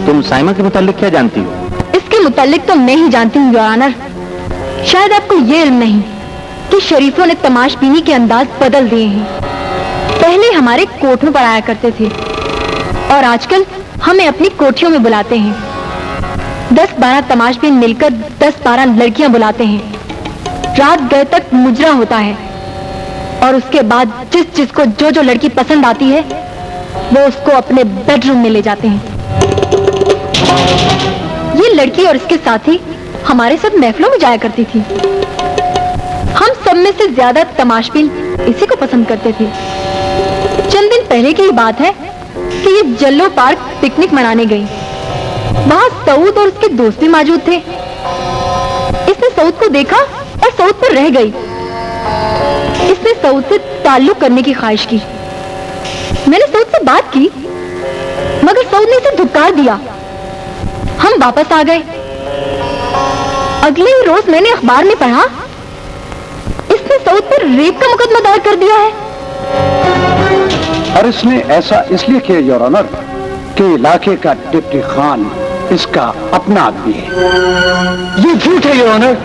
तुम साइमा के मुतालिक क्या जानती हो? इसके मुतालिक तो मैं ही जानती हूँ योर ऑनर। शायद आपको ये इल्म नहीं कि शरीफों ने तमाशबीनी के अंदाज बदल दिए हैं। पहले हमारे कोठों पर आया करते थे और आजकल हमें अपनी कोठियों में बुलाते हैं। 10-12 तमाशबीन मिलकर 10-12 लड़कियां बुलाते हैं। रात गए तक मुजरा होता है और उसके बाद जिस जिसको जो जो लड़की पसंद आती है वो उसको अपने बेडरूम में ले जाते हैं। ये लड़की और इसके साथी हमारे साथ महफिलों में जाया करती थी। हम सब में से ज्यादा तमाशबीन इसी को पसंद करते थे। चंद दिन पहले की बात है कि ये जल्लो पार्क पिकनिक मनाने गई। वहां सऊद और उसके दोस्त भी मौजूद थे। इसने सऊद को देखा और सऊद पर रह गई। इसने सऊद से ताल्लुक करने की ख्वाहिश की। मैंने सऊद से बात की मगर सऊद ने इसे धुतकार दिया। हम वापस आ गए। अगले ही रोज मैंने अखबार में पढ़ा इसने सऊद पर रेप का मुकदमा दायर कर दिया है। और इसने ऐसा इसलिए किया योर ऑनर कि इलाके का डिप्टी खान इसका अपना आदमी है। ये झूठ है योर ऑनर।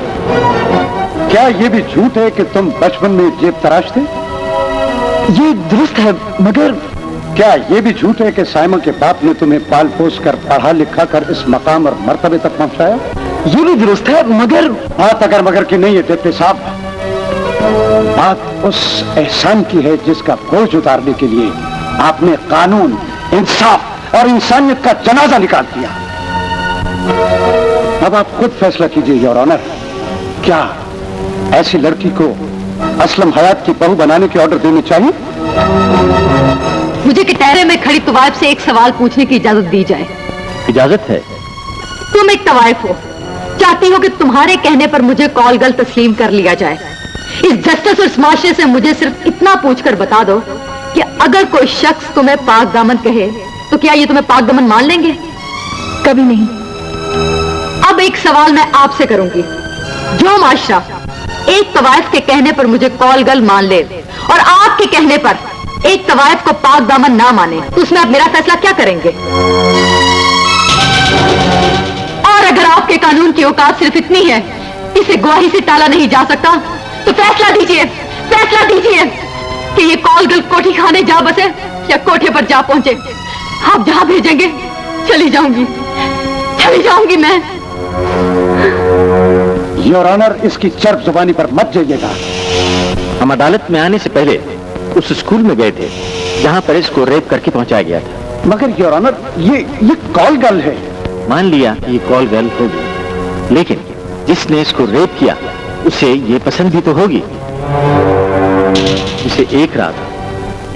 क्या ये भी झूठ है कि तुम बचपन में जेब तराश थे? ये दुरुस्त है, मगर क्या ये भी झूठ है कि साइमा के बाप ने तुम्हें पाल पोस कर पढ़ा लिखा कर इस मकाम और मर्तबे तक पहुंचाया? ये भी दुरुस्त है, मगर बात अगर मगर की नहीं है डिप्टी साहब, बात उस एहसान की है जिसका बोझ उतारने के लिए आपने कानून, इंसाफ और इंसानियत का जनाजा निकाल दिया। अब आप खुद फैसला कीजिए योर ऑनर, क्या ऐसी लड़की को असलम हयात की बहू बनाने की ऑर्डर देनी चाहिए? मुझे कटहरे में खड़ी तवाइफ से एक सवाल पूछने की इजाजत दी जाए। इजाजत है। तुम एक तवाइफ हो, चाहती हो कि तुम्हारे कहने पर मुझे कॉल गर्ल तस्लीम कर लिया जाए। इस जस्टिस और इस माशरे से मुझे सिर्फ इतना पूछकर बता दो कि अगर कोई शख्स तुम्हें पाक दामन कहे तो क्या ये तुम्हें पाक दामन मान लेंगे? कभी नहीं। अब एक सवाल मैं आपसे करूंगी, जो माशरा एक तवाइफ के कहने पर मुझे कॉल गर्ल मान ले और आपके कहने पर एक तवाइफ को पाक दामन ना माने, तो उसमें आप मेरा फैसला क्या करेंगे? और अगर आपके कानून की औकात सिर्फ इतनी है, इसे गवाही से टाला नहीं जा सकता, तो फैसला दीजिए कि ये कॉल गर्ल कोठी खाने जा बसे या कोठे पर जा पहुंचे। आप जहां भेजेंगे चली जाऊंगी मैं। योर ऑनर, इसकी चर्प जुबानी पर मत जाइएगा। हम अदालत में आने से पहले उस स्कूल में गए थे जहां पर इसको रेप करके पहुंचाया गया था। मगर योर ऑनर, ये कॉल गर्ल है। मान लिया कि ये कॉल गर्ल होगी, लेकिन जिसने इसको रेप किया उसे ये पसंद भी तो होगी। उसे एक रात,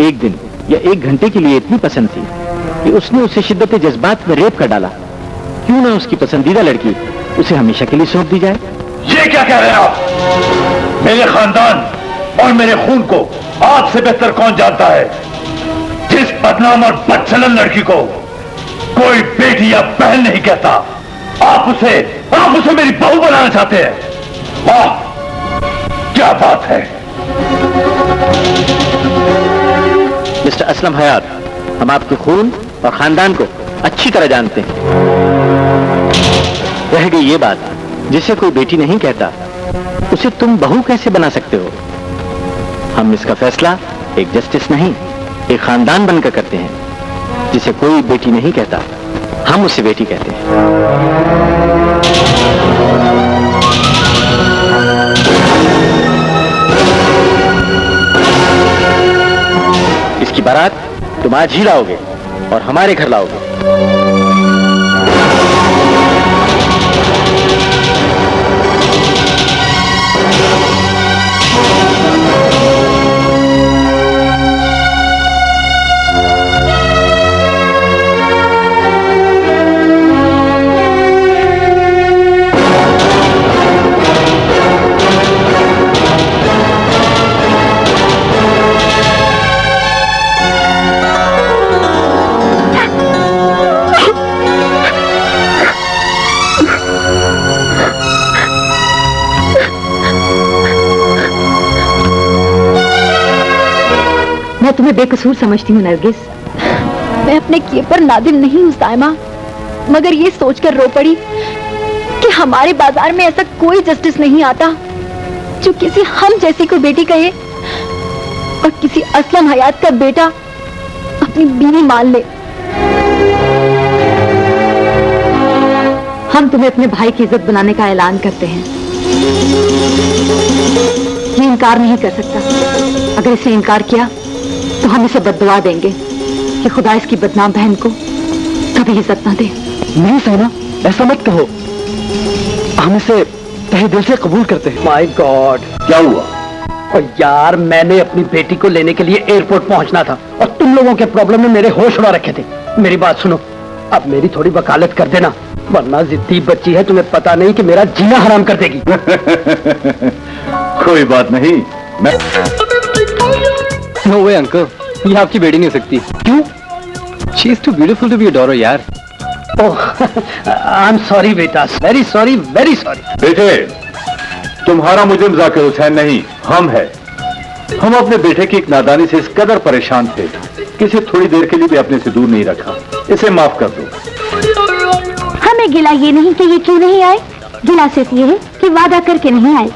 एक दिन या एक घंटे के लिए इतनी पसंद थी कि उसने उसे शिद्दत जज्बात में रेप कर डाला। क्यों ना उसकी पसंदीदा लड़की उसे हमेशा के लिए सौंप दी जाए। ये क्या कह रहे हैं आप? मेरे खानदान और मेरे खून को आपसे बेहतर कौन जानता है? जिस बदनाम और बदचलन लड़की को कोई बेटी या बहन नहीं कहता, आप उसे मेरी बहू बनाना चाहते हैं। वाह, क्या बात है। मिस्टर असलम हयात, हम आपके खून और खानदान को अच्छी तरह जानते हैं। रह गई ये बात, जिसे कोई बेटी नहीं कहता उसे तुम बहू कैसे बना सकते हो? हम इसका फैसला एक जस्टिस नहीं, एक खानदान बनकर करते हैं। जिसे कोई बेटी नहीं कहता, हम उसे बेटी कहते हैं। इसकी बारात तुम आज ही लाओगे और हमारे घर लाओगे। मैं तुम्हें बेकसूर समझती हूँ नरगिस। मैं अपने किए पर नादिम नहीं हूँ साइमा, मगर ये सोचकर रो पड़ी कि हमारे बाजार में ऐसा कोई जस्टिस नहीं आता जो किसी हम जैसी को बेटी कहे और किसी असलम हयात का बेटा अपनी बीवी मान ले। हम तुम्हें अपने भाई की इज्जत बनाने का ऐलान करते हैं। ये इनकार नहीं कर सकता। अगर इसने इनकार किया तो हम इसे बददुआ देंगे कि खुदा इसकी बदनाम बहन को कभी इज्जत ना दे। नहीं साइना, ऐसा मत कहो। हम इसे तहे दिल से कबूल करते हैं। माय गॉड, क्या हुआ? और यार, मैंने अपनी बेटी को लेने के लिए एयरपोर्ट पहुंचना था और तुम लोगों के प्रॉब्लम में मेरे होश उड़ा रखे थे। मेरी बात सुनो, अब मेरी थोड़ी वकालत कर देना, वरना जिद्दी बच्ची है, तुम्हें पता नहीं कि मेरा जीना हराम कर देगी। कोई बात नहीं, मैं नो वे अंकल, ये आपकी बेटी नहीं हो सकती। क्यों? She is too beautiful to be your daughter यार। ओह, आई एम सॉरी बेटा, वेरी सॉरी, वेरी सॉरी। बेटे, तुम्हारा मुजरिम जाकिर हुसैन नहीं, हम है। हम अपने बेटे की एक नादानी से इस कदर परेशान थे कि इसे थोड़ी देर के लिए भी अपने से दूर नहीं रखा। इसे माफ कर दो। हमें गिला ये नहीं कि ये क्यों नहीं आए, गिला सिर्फ ये है कि वादा करके नहीं आए।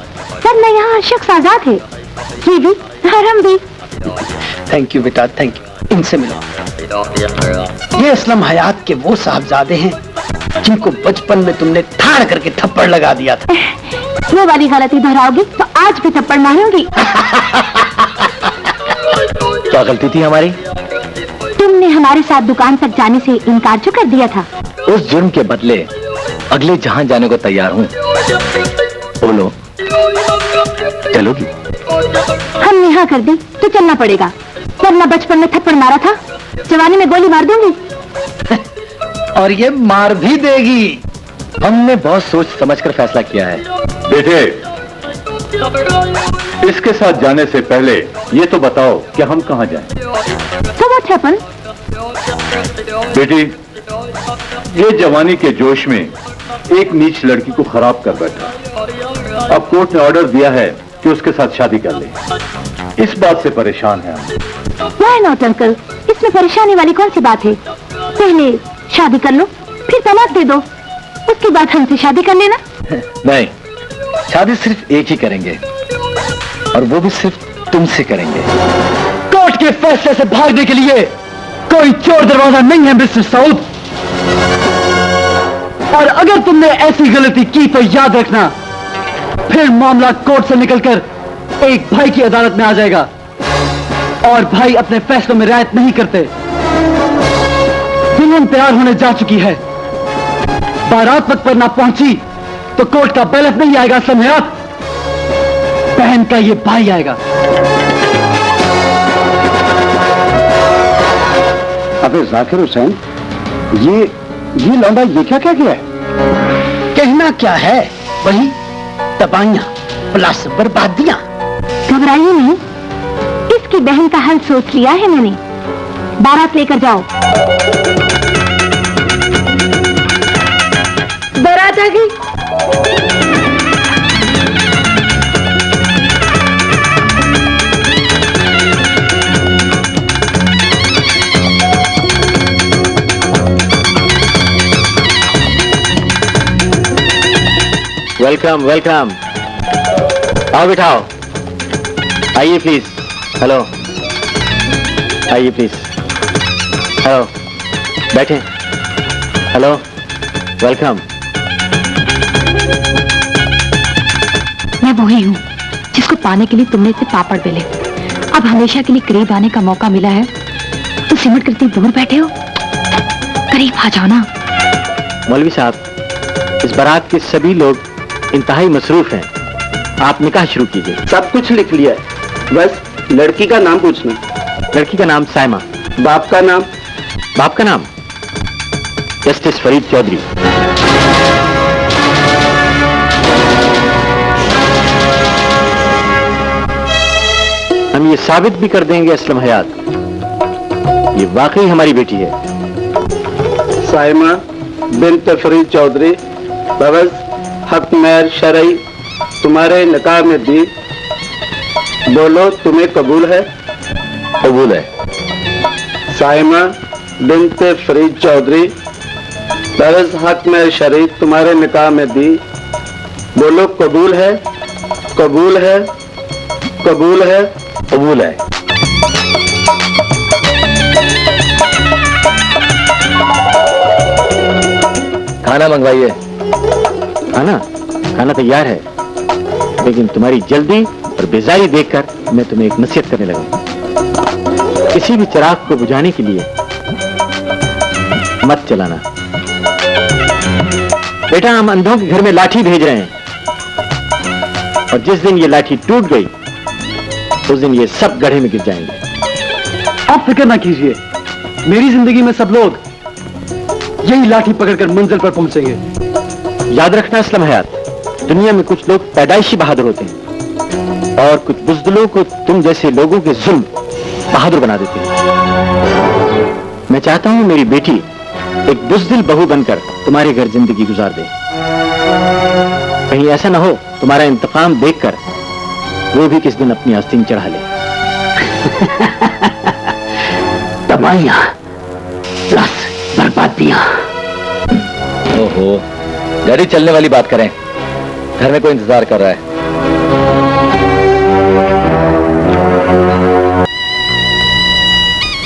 वरना यहाँ शख्स आजाद है, ये भी और हम भी। थैंक यू बेटा, थैंक यू। इनसे मिलो। ये असलम हयात के वो साहबजादे हैं जिनको बचपन में तुमने ठाड़ करके थप्पड़ लगा दिया था। वो वाली गलती दोहराओगी तो आज भी थप्पड़ मारूंगी। क्या गलती थी हमारी? तुमने हमारे साथ दुकान तक जाने से इनकार जो कर दिया था। उस जुर्म के बदले अगले जहां जाने को तैयार हूं। बोलो, चलोगी? हम यहाँ कर दें तो चलना पड़ेगा, वरना बचपन में थप्पड़ मारा था, जवानी में गोली मार दूंगी। और ये मार भी देगी। हमने बहुत सोच समझकर फैसला किया है। बेटे, इसके साथ जाने से पहले ये तो बताओ कि हम कहाँ जाएं? So what happened? बेटी, ये जवानी के जोश में एक नीच लड़की को खराब कर बैठा। अब कोर्ट ने ऑर्डर दिया है कि उसके साथ शादी कर ले। इस बात से परेशान है हम। Why not, uncle? इसमें परेशानी वाली कौन सी बात है? पहले शादी कर लो, फिर तलाक दे दो, उसके बाद हमसे शादी कर लेना। नहीं, शादी सिर्फ एक ही करेंगे और वो भी सिर्फ तुमसे करेंगे। कोर्ट के फैसले से भागने के लिए कोई चोर दरवाजा नहीं है मिस्टर साउथ। और अगर तुमने ऐसी गलती की तो याद रखना, फिर मामला कोर्ट से निकलकर एक भाई की अदालत में आ जाएगा और भाई अपने फैसलों में रियायत नहीं करते। दुल्हन तैयार होने जा चुकी है, बारात वक्त पर ना पहुंची तो कोर्ट का बैलेंस नहीं आएगा असलम हयात, बहन का ये भाई आएगा। अबे जाकिर हुसैन, ये लौंडा ये क्या क्या किया है? कहना क्या है, वही तबाहियां प्लस बर्बादियां। घबराइए नहीं, इसकी बहन का हल सोच लिया है मैंने। बारात लेकर जाओ। बारात आ गई। वेलकम वेलकम, आओ बिठाओ, आइए प्लीज। हेलो, आइए प्लीज, हेलो, बैठे। Hello, welcome. मैं वही हूँ जिसको पाने के लिए तुमने इतने पापड़ बेले। अब हमेशा के लिए करीब आने का मौका मिला है तो सिमट कर इतनी दूर बैठे हो, करीब आ जाओ ना। मौलवी साहब, इस बारात के सभी लोग इंतहाई मसरूफ हैं, आप निकाह शुरू कीजिए। सब कुछ लिख लिया है, बस लड़की का नाम पूछना। लड़की का नाम साइमा। बाप का नाम? बाप का नाम जस्टिस फरीद चौधरी। हम ये साबित भी कर देंगे असलम हयात, ये वाकई हमारी बेटी है। साइमा बिन्त फरीद चौधरी बवज हक मेहर शरई तुम्हारे निकाह में दी, बोलो तुम्हें कबूल है? कबूल है। साइमा बिन्त फरीद चौधरी बवज हक मेहर शरई तुम्हारे निकाह में दी, बोलो कबूल है? कबूल है? कबूल है? कबूल है। खाना मंगवाइए। खाना तैयार है, लेकिन तुम्हारी जल्दी और बेजारी देखकर मैं तुम्हें एक नसीहत करने लगा। किसी भी चिराग को बुझाने के लिए मत चलाना। बेटा, हम अंधों के घर में लाठी भेज रहे हैं और जिस दिन ये लाठी टूट गई उस दिन ये सब गड्ढे में गिर जाएंगे। आप फिक्र ना कीजिए, मेरी जिंदगी में सब लोग यही लाठी पकड़कर मंजिल पर पहुंचेंगे। याद रखना असलम हयात, दुनिया में कुछ लोग पैदाइशी बहादुर होते हैं और कुछ बुज़दिलों को तुम जैसे लोगों के जुल्म बहादुर बना देते हैं। मैं चाहता हूं मेरी बेटी एक बुज़दिल बहू बनकर तुम्हारे घर जिंदगी गुजार दे। कहीं ऐसा ना हो तुम्हारा इंतकाम देखकर वो भी किस दिन अपनी आस्तीन चढ़ा ले। तबाहियां प्लस बर्बादियां। ओहो, गाड़ी चलने वाली बात करें, घर में कोई इंतजार कर रहा है।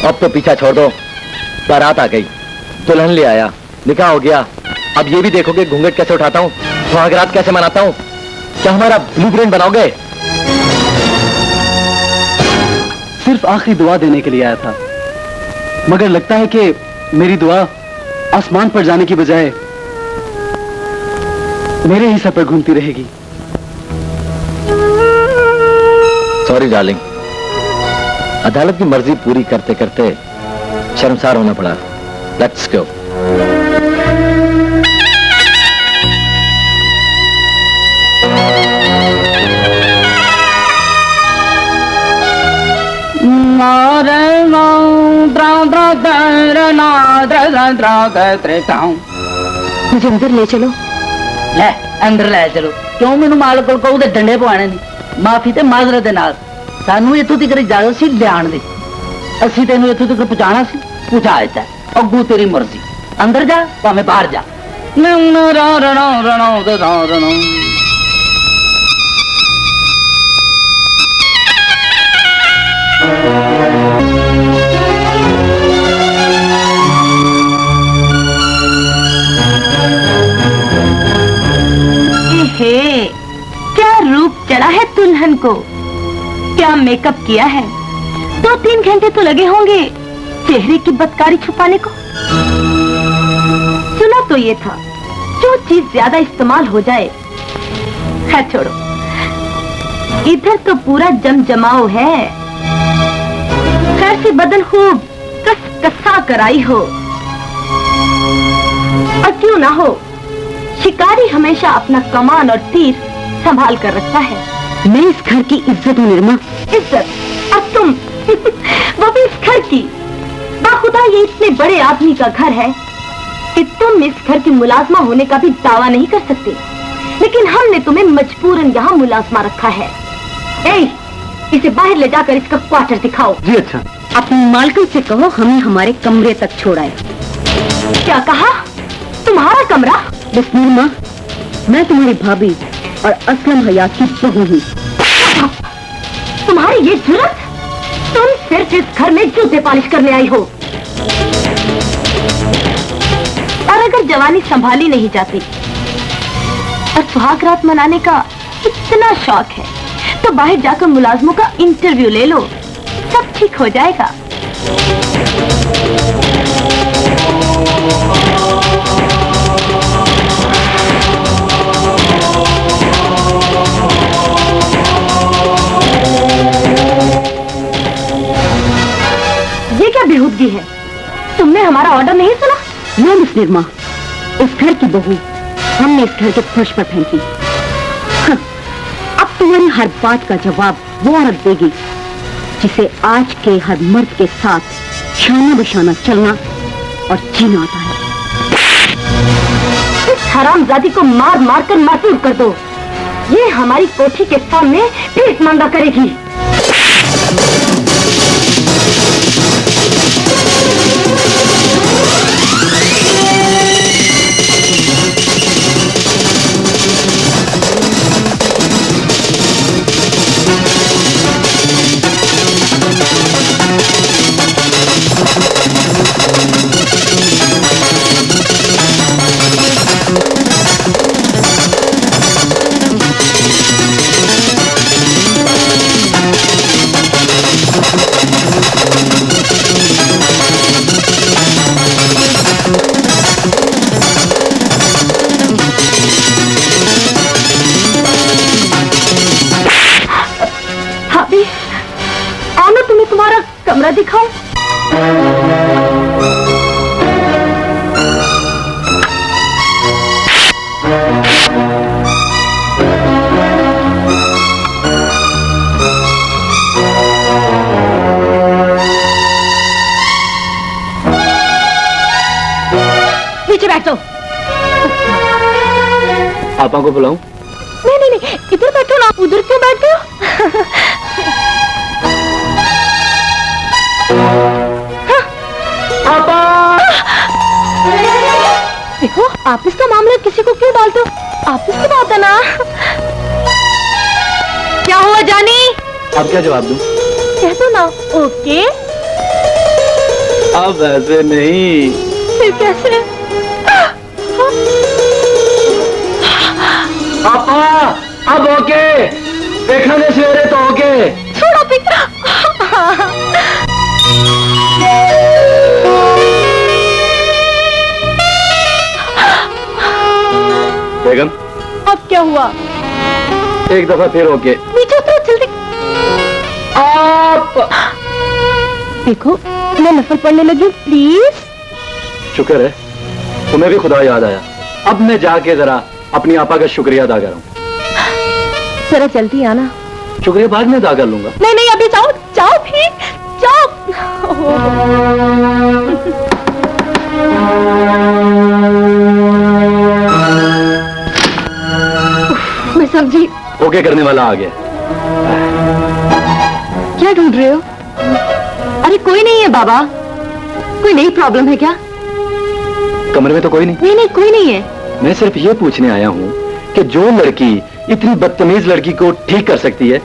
अब तो पीछा छोड़ दो, बारात आ गई, दुल्हन ले आया, निकाह हो गया, अब ये भी देखोगे घूंघट कैसे उठाता हूँ, सुहागरात कैसे मनाता हूँ। क्या हमारा ब्लूप्रिंट बनाओगे? सिर्फ आखिरी दुआ देने के लिए आया था, मगर लगता है कि मेरी दुआ आसमान पर जाने की बजाय मेरे ही सर पर घूमती रहेगी। सॉरी डार्लिंग, अदालत की मर्जी पूरी करते करते शर्मसार होना पड़ा। Let's go. मुझे अंदर ले चलो। ले अंदर ले चलो। क्यों मैनू माल कोल कहू ते डंडे पवाने नहीं। माफी ते माजरत दे नाल सानू इत्थों तक इजाजत सी लियाण दी। असीं तेनू इत्थों तक पहुंचाना सी, पहुंचा दिता। अग्गू तेरी मर्जी। अंदर जा तो हमें बाहर जा। हे, क्या रूप चढ़ा है दुल्हन को, क्या मेकअप किया है। 2-3 घंटे तो लगे होंगे चेहरे की बदकारी छुपाने को। सुना तो ये था, जो चीज ज्यादा इस्तेमाल हो जाए। है छोड़ो, इधर तो पूरा जमजमाओ है। खैर से बदन खूब कसा कर आई हो, और क्यों ना हो, शिकारी हमेशा अपना कमान और तीर संभाल कर रखता है। मैं इस घर की इज्जत हूँ निर्मा। इज्जत? अब तुम वो भी इस घर की। बाखुदा ये इतने बड़े आदमी का घर है कि तुम इस घर की मुलाजमा होने का भी दावा नहीं कर सकते, लेकिन हमने तुम्हें मजबूरन यहाँ मुलाजमा रखा है। ए, इसे बाहर ले जाकर इसका क्वार्टर दिखाओ। जी अच्छा। अपनी मालकिन से कहो हमें हमारे कमरे तक छोड़ाए। क्या कहा? तुम्हारा कमरा? बस निर्मा, मैं तुम्हारी भाभी और असलम हयात की बहू हूँ। तुम्हारी ये जुर्रत? तुम सिर्फ इस घर में जूते पालिश करने आई हो, और अगर जवानी संभाली नहीं जाती और सुहाग रात मनाने का इतना शौक है तो बाहर जाकर मुलाजमों का इंटरव्यू ले लो, सब ठीक हो जाएगा। ये क्या बेहूदगी है? तुमने हमारा ऑर्डर नहीं सुना? मैं मिस निर्मा, इस घर की बहू हमने इस घर के फर्श पर फेंकी। हाँ, अब तुम्हारी हर बात का जवाब वो औरत देगी जिसे आज के हर मर्द के साथ शाना बशाना चलना और जीना आता है। इस हरामजादी को मार मार कर मासूर कर दो। ये हमारी कोठी के सामने भीख मांगा करेगी। कमरा दिखाओ। नीचे बैठो। आपा को बुलाऊं? नहीं, इधर बैठो ना, उधर क्यों बैठ गए? देखो, ऑफिस का मामला किसी को क्यों डालते हो? ऑफिस की बात है ना। क्या हुआ जानी? अब क्या जवाब दूं? कह दो ना। ओके। अब ऐसे नहीं। फिर कैसे? पापा, अब ओके। देखा नहीं सवेरे तो ओके। छोड़ो पिता। बेगम, अब क्या हुआ? एक दफा फिर ओके। नीचे उतरो जल्दी। आप देखो, मैं नफल पढ़ने लगी हूँ, प्लीज। शुक्र है तुम्हें भी खुदा याद आया। अब मैं जाके जरा अपनी आपा का शुक्रिया अदा करूं। जरा जल्दी आना। शुक्रिया बाद में अदा कर लूंगा। नहीं, अभी जाओ, जाओ भी, जाओ। मैं समझी। ओके करने वाला आ गया। क्या ढूंढ रहे हो? अरे कोई नहीं है बाबा, कोई नई प्रॉब्लम है क्या? कमरे में तो कोई नहीं? नहीं नहीं, कोई नहीं है। मैं सिर्फ ये पूछने आया हूँ कि जो लड़की इतनी बदतमीज लड़की को ठीक कर सकती है,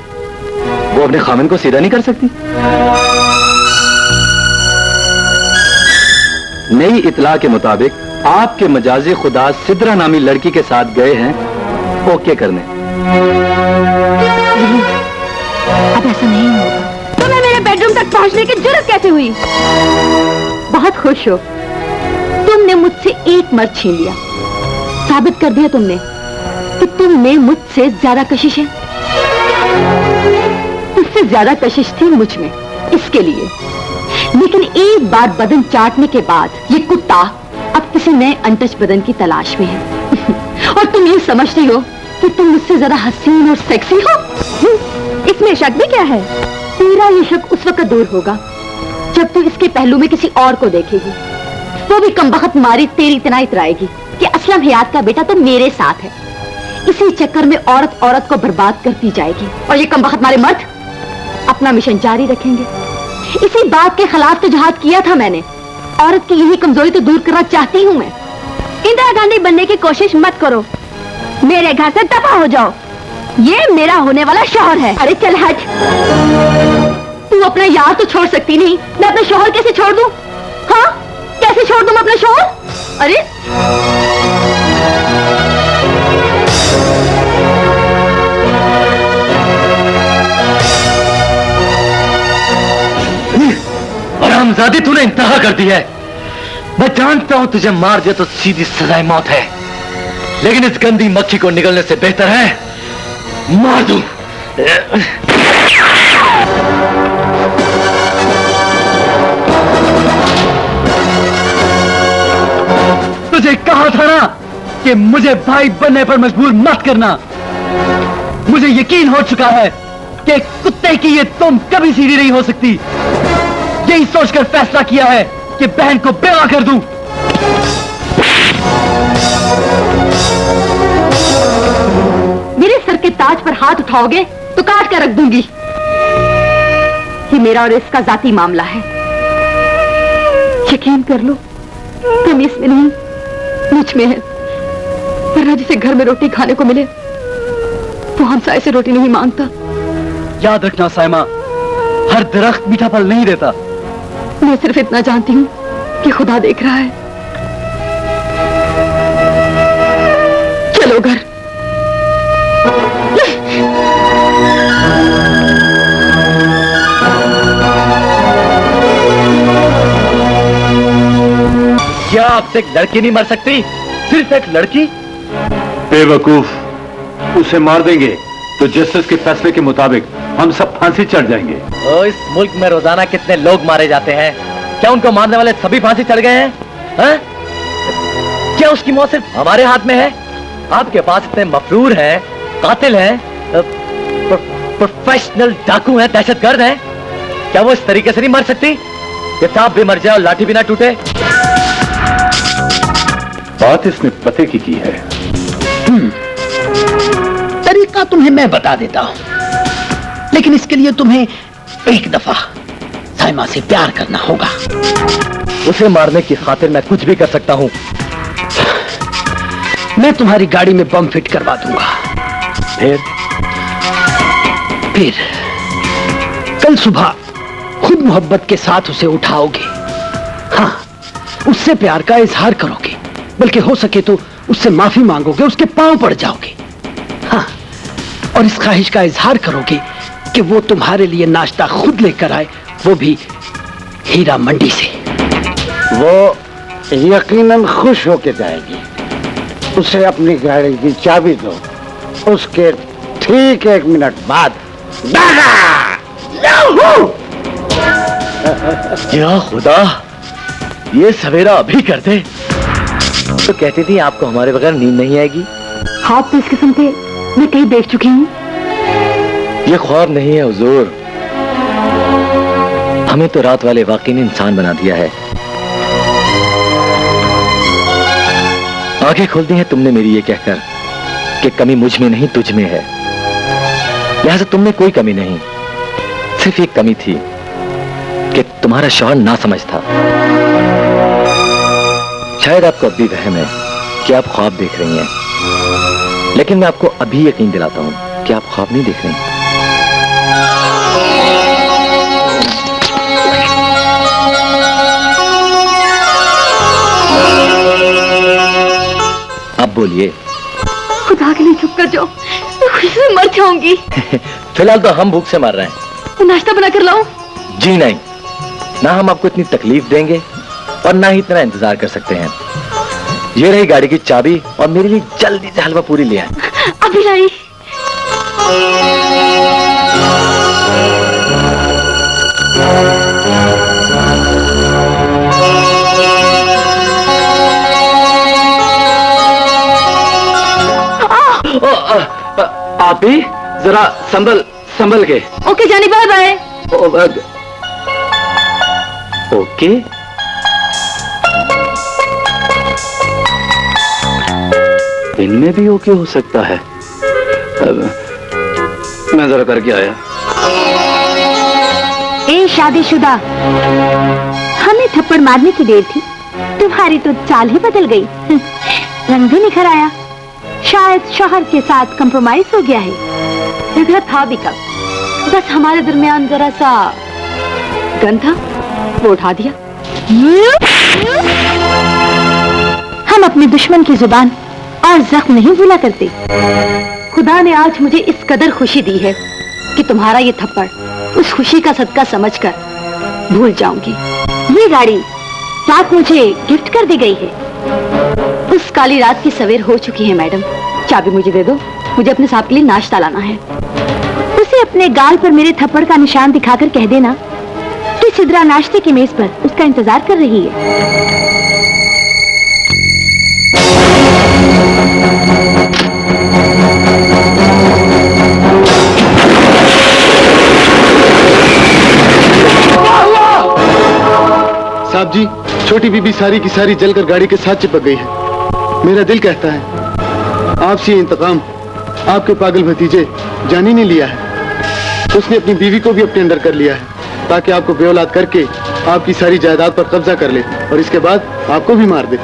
वो अपने खामिन को सीधा नहीं कर सकती? नई इतला के मुताबिक आपके मजाजी खुदा सिद्रा नामी लड़की के साथ गए हैं ओके करने। अब ऐसा नहीं होगा। तुम्हें मेरे बेडरूम तक पहुंचने की जरूरत कैसे हुई? बहुत खुश हो, तुमने मुझसे एक मर्द छीन लिया। साबित कर दिया तुमने कि तुम में मुझसे ज्यादा कशिश है। तुझसे ज्यादा कशिश थी मुझ में, इसके लिए। लेकिन एक बार बदन चाटने के बाद ये कुत्ता अब किसी नए अनटच बदन की तलाश में है। और तुम ये समझती हो कि तुम मुझसे ज्यादा हसीन और सेक्सी हो? इसमें शक भी क्या है? तेरा ये शक उस वक्त दूर होगा जब तू इसके पहलू में किसी और को देखेगी, वो भी कमबख्त मारी तेरी इतना इतराएगी कि असलम हयात का बेटा तो मेरे साथ है। इसी चक्कर में औरत औरत को बर्बाद करती जाएगी और ये कमबख्त मारे मर्द अपना मिशन जारी रखेंगे। इसी बात के खिलाफ तो जिहाद किया था मैंने। औरत की यही कमजोरी तो दूर करना चाहती हूँ मैं। इंदिरा गांधी बनने की कोशिश मत करो, मेरे घर से दफा हो जाओ। ये मेरा होने वाला शौहर है। अरे चल हट। तू अपना यार तो छोड़ सकती नहीं, मैं अपना शौहर कैसे छोड़ दूं? हाँ, कैसे छोड़ दूं मैं अपना शौहर? अरे हरामजादी, तूने इंतहा कर दी है। मैं जानता हूं तुझे मार दिया तो सीधी सजाए मौत है, लेकिन इस गंदी मक्खी को निगलने से बेहतर है मार दूं। तुझे कहा था ना कि मुझे भाई बनने पर मजबूर मत करना। मुझे यकीन हो चुका है कि कुत्ते की ये तुम कभी सीधी नहीं हो सकती। यही सोचकर फैसला किया है कि बहन को बेवा कर दूं। मेरे सर के ताज पर हाथ उठाओगे तो काट कर रख दूंगी। ये मेरा और इसका जाती मामला है। यकीन कर लो, तुम इसमें नहीं मुझ में है। वरना जिसे घर में रोटी खाने को मिले वो हमसाए से रोटी नहीं मांगता। याद रखना साइमा, हर दरख्त मीठा फल नहीं देता। मैं सिर्फ इतना जानती हूँ कि खुदा देख रहा है। चलो घर। क्या आपसे एक लड़की नहीं मर सकती? सिर्फ एक लड़की? बेवकूफ, उसे मार देंगे तो जस्टिस के फैसले के मुताबिक हम सब फांसी चढ़ जाएंगे। इस मुल्क में रोजाना कितने लोग मारे जाते हैं, क्या उनको मारने वाले सभी फांसी चढ़ गए हैं? हा? क्या उसकी मौत सिर्फ हमारे हाथ में है? आपके पास इतने मफरूर हैं, कातिल हैं, प्रोफेशनल डाकू हैं, दहशतगर्द हैं, क्या वो इस तरीके से नहीं मर सकती कि सांप भी मर जाए और लाठी भी ना टूटे? बात इसने पते की है। तरीका तुम्हें मैं बता देता हूं, लेकिन इसके लिए तुम्हें एक दफा साइमा से प्यार करना होगा। उसे मारने की खातिर मैं कुछ भी कर सकता हूं। मैं तुम्हारी गाड़ी में बम फिट करवा दूंगा। फिर कल सुबह खुद मोहब्बत के साथ उसे उठाओगे। हाँ, उससे प्यार का इजहार करोगे, बल्कि हो सके तो उससे माफी मांगोगे, उसके पांव पड़ जाओगे। हाँ, और इस ख्वाहिश का इजहार करोगे कि वो तुम्हारे लिए नाश्ता खुद लेकर आए, वो भी हीरा मंडी से। वो यकीनन खुश होके जाएगी। उसे अपनी गाड़ी की चाबी दो, उसके ठीक 1 मिनट बाद क्या खुदा, ये सवेरा अभी कर दे। तो कहती थी आपको हमारे बगैर नींद नहीं आएगी। ख्वाब तो इस किस्म के मैं कहीं देख चुकी हूँ। ये ख्वाब नहीं है हुजूर, हमें तो रात वाले वाकई ने इंसान बना दिया है। आंखें खोल दी है तुमने मेरी ये कहकर कि कमी मुझ में नहीं तुझ में है। लिहाजा तुम में कोई कमी नहीं, सिर्फ एक कमी थी कि तुम्हारा शौहर ना समझ था। शायद आपको अब भी वहम है कि आप ख्वाब देख रही हैं, लेकिन मैं आपको अभी यकीन दिलाता हूं कि आप ख्वाब नहीं देख रही। अब बोलिए। खुदा के लिए चुप कर जाओ, मैं खुशी से मर जाऊंगी। फिलहाल तो हम भूख से मर रहे हैं। तो नाश्ता बना कर लाऊं? जी नहीं, ना हम आपको इतनी तकलीफ देंगे और ना ही इतना इंतजार कर सकते हैं। ये रही गाड़ी की चाबी और मेरे लिए जल्दी से हलवा पूरी ले आए। अभी लाई। आप ही जरा संभल के। ओके जानी, बाय बाय। ओके। इनमें भी ओके हो सकता है। मैं जरा करके आया। ए शादीशुदा, हमें थप्पड़ मारने की देर थी, तुम्हारी तो चाल ही बदल गई। रंग भी निखर आया, शायद शोहर के साथ कंप्रोमाइज हो गया है। झगड़ा था भी कब, बस हमारे दरमियान जरा सा गन था, वो उठा दिया। हम अपने दुश्मन की जुबान और जख्म नहीं भूला करते। खुदा ने आज मुझे इस कदर खुशी दी है कि तुम्हारा ये थप्पड़ उस खुशी का सदका समझकर भूल जाऊंगी। ये गाड़ी रात मुझे गिफ्ट कर दी गई है। उस काली रात की सवेर हो चुकी है मैडम। चाबी मुझे दे दो, मुझे अपने साहब के लिए नाश्ता लाना है। उसे अपने गाल पर मेरे थप्पड़ का निशान दिखाकर कह देना कि सिद्रा नाश्ते की मेज पर उसका इंतजार कर रही है। साहब जी, छोटी बीबी सारी की सारी जलकर गाड़ी के साथ चिपक गई है। मेरा दिल कहता है आपसे इंतकाम आपके पागल भतीजे जानी ने लिया है। उसने अपनी बीवी को भी अपने अंदर कर लिया है ताकि आपको बेऔलाद करके आपकी सारी जायदाद पर कब्जा कर ले और इसके बाद आपको भी मार दे।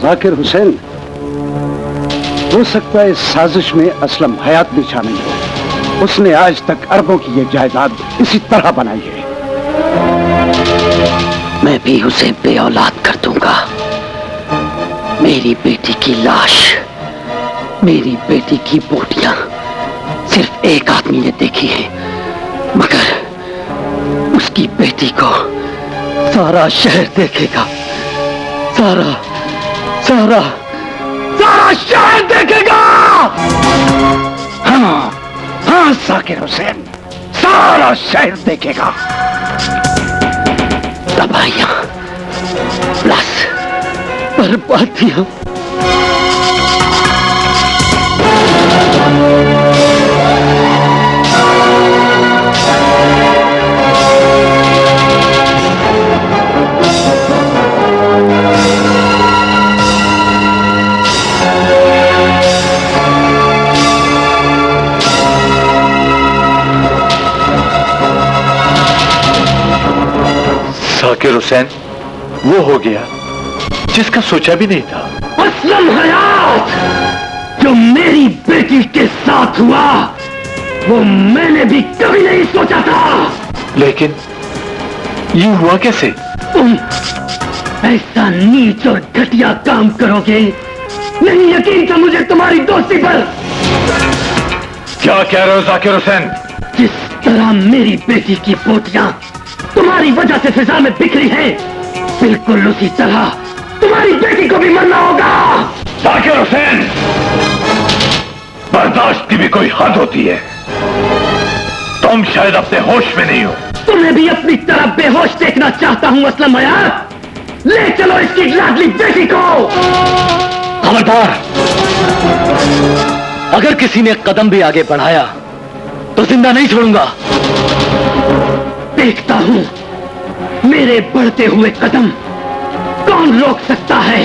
जाकिर हुसैन, हो सकता है इस साजिश में असलम हयात भी शामिल हो। उसने आज तक अरबों की ये जायदाद इसी तरह बनाई है। मैं भी उसे बेऔलाद कर दूंगा। मेरी बेटी की लाश, मेरी बेटी की बोटियां सिर्फ एक आदमी ने देखी है, मगर उसकी बेटी को सारा शहर देखेगा। सारा शहर देखेगा। हाँ जाकिर हुसैन, सारा शहर देखेगा। तबाहियां, प्लस बर्बादियां। जाकिर हुसैन वो हो गया जिसका सोचा भी नहीं था। असलम हयात, जो मेरी बेटी के साथ हुआ वो मैंने भी कभी नहीं सोचा था। लेकिन ये हुआ कैसे? तुम ऐसा नीच और घटिया काम करोगे, नहीं यकीन था मुझे तुम्हारी दोस्ती पर। क्या कह रहे हो जाकिर हुसैन? जिस तरह मेरी बेटी की पोतियां तुम्हारी वजह से फिजा में बिखरी है, बिल्कुल उसी तरह तुम्हारी बेटी को भी मरना होगा। जाकिर हुसैन, बर्दाश्त की भी कोई हद होती है। तुम शायद अपने होश में नहीं हो। तुम्हें भी अपनी तरफ बेहोश देखना चाहता हूं असलम हयात। ले चलो इसकी लाडली बेटी को। खबरदार, अगर किसी ने कदम भी आगे बढ़ाया तो जिंदा नहीं छोड़ूंगा। देखता हूं मेरे बढ़ते हुए कदम कौन रोक सकता है।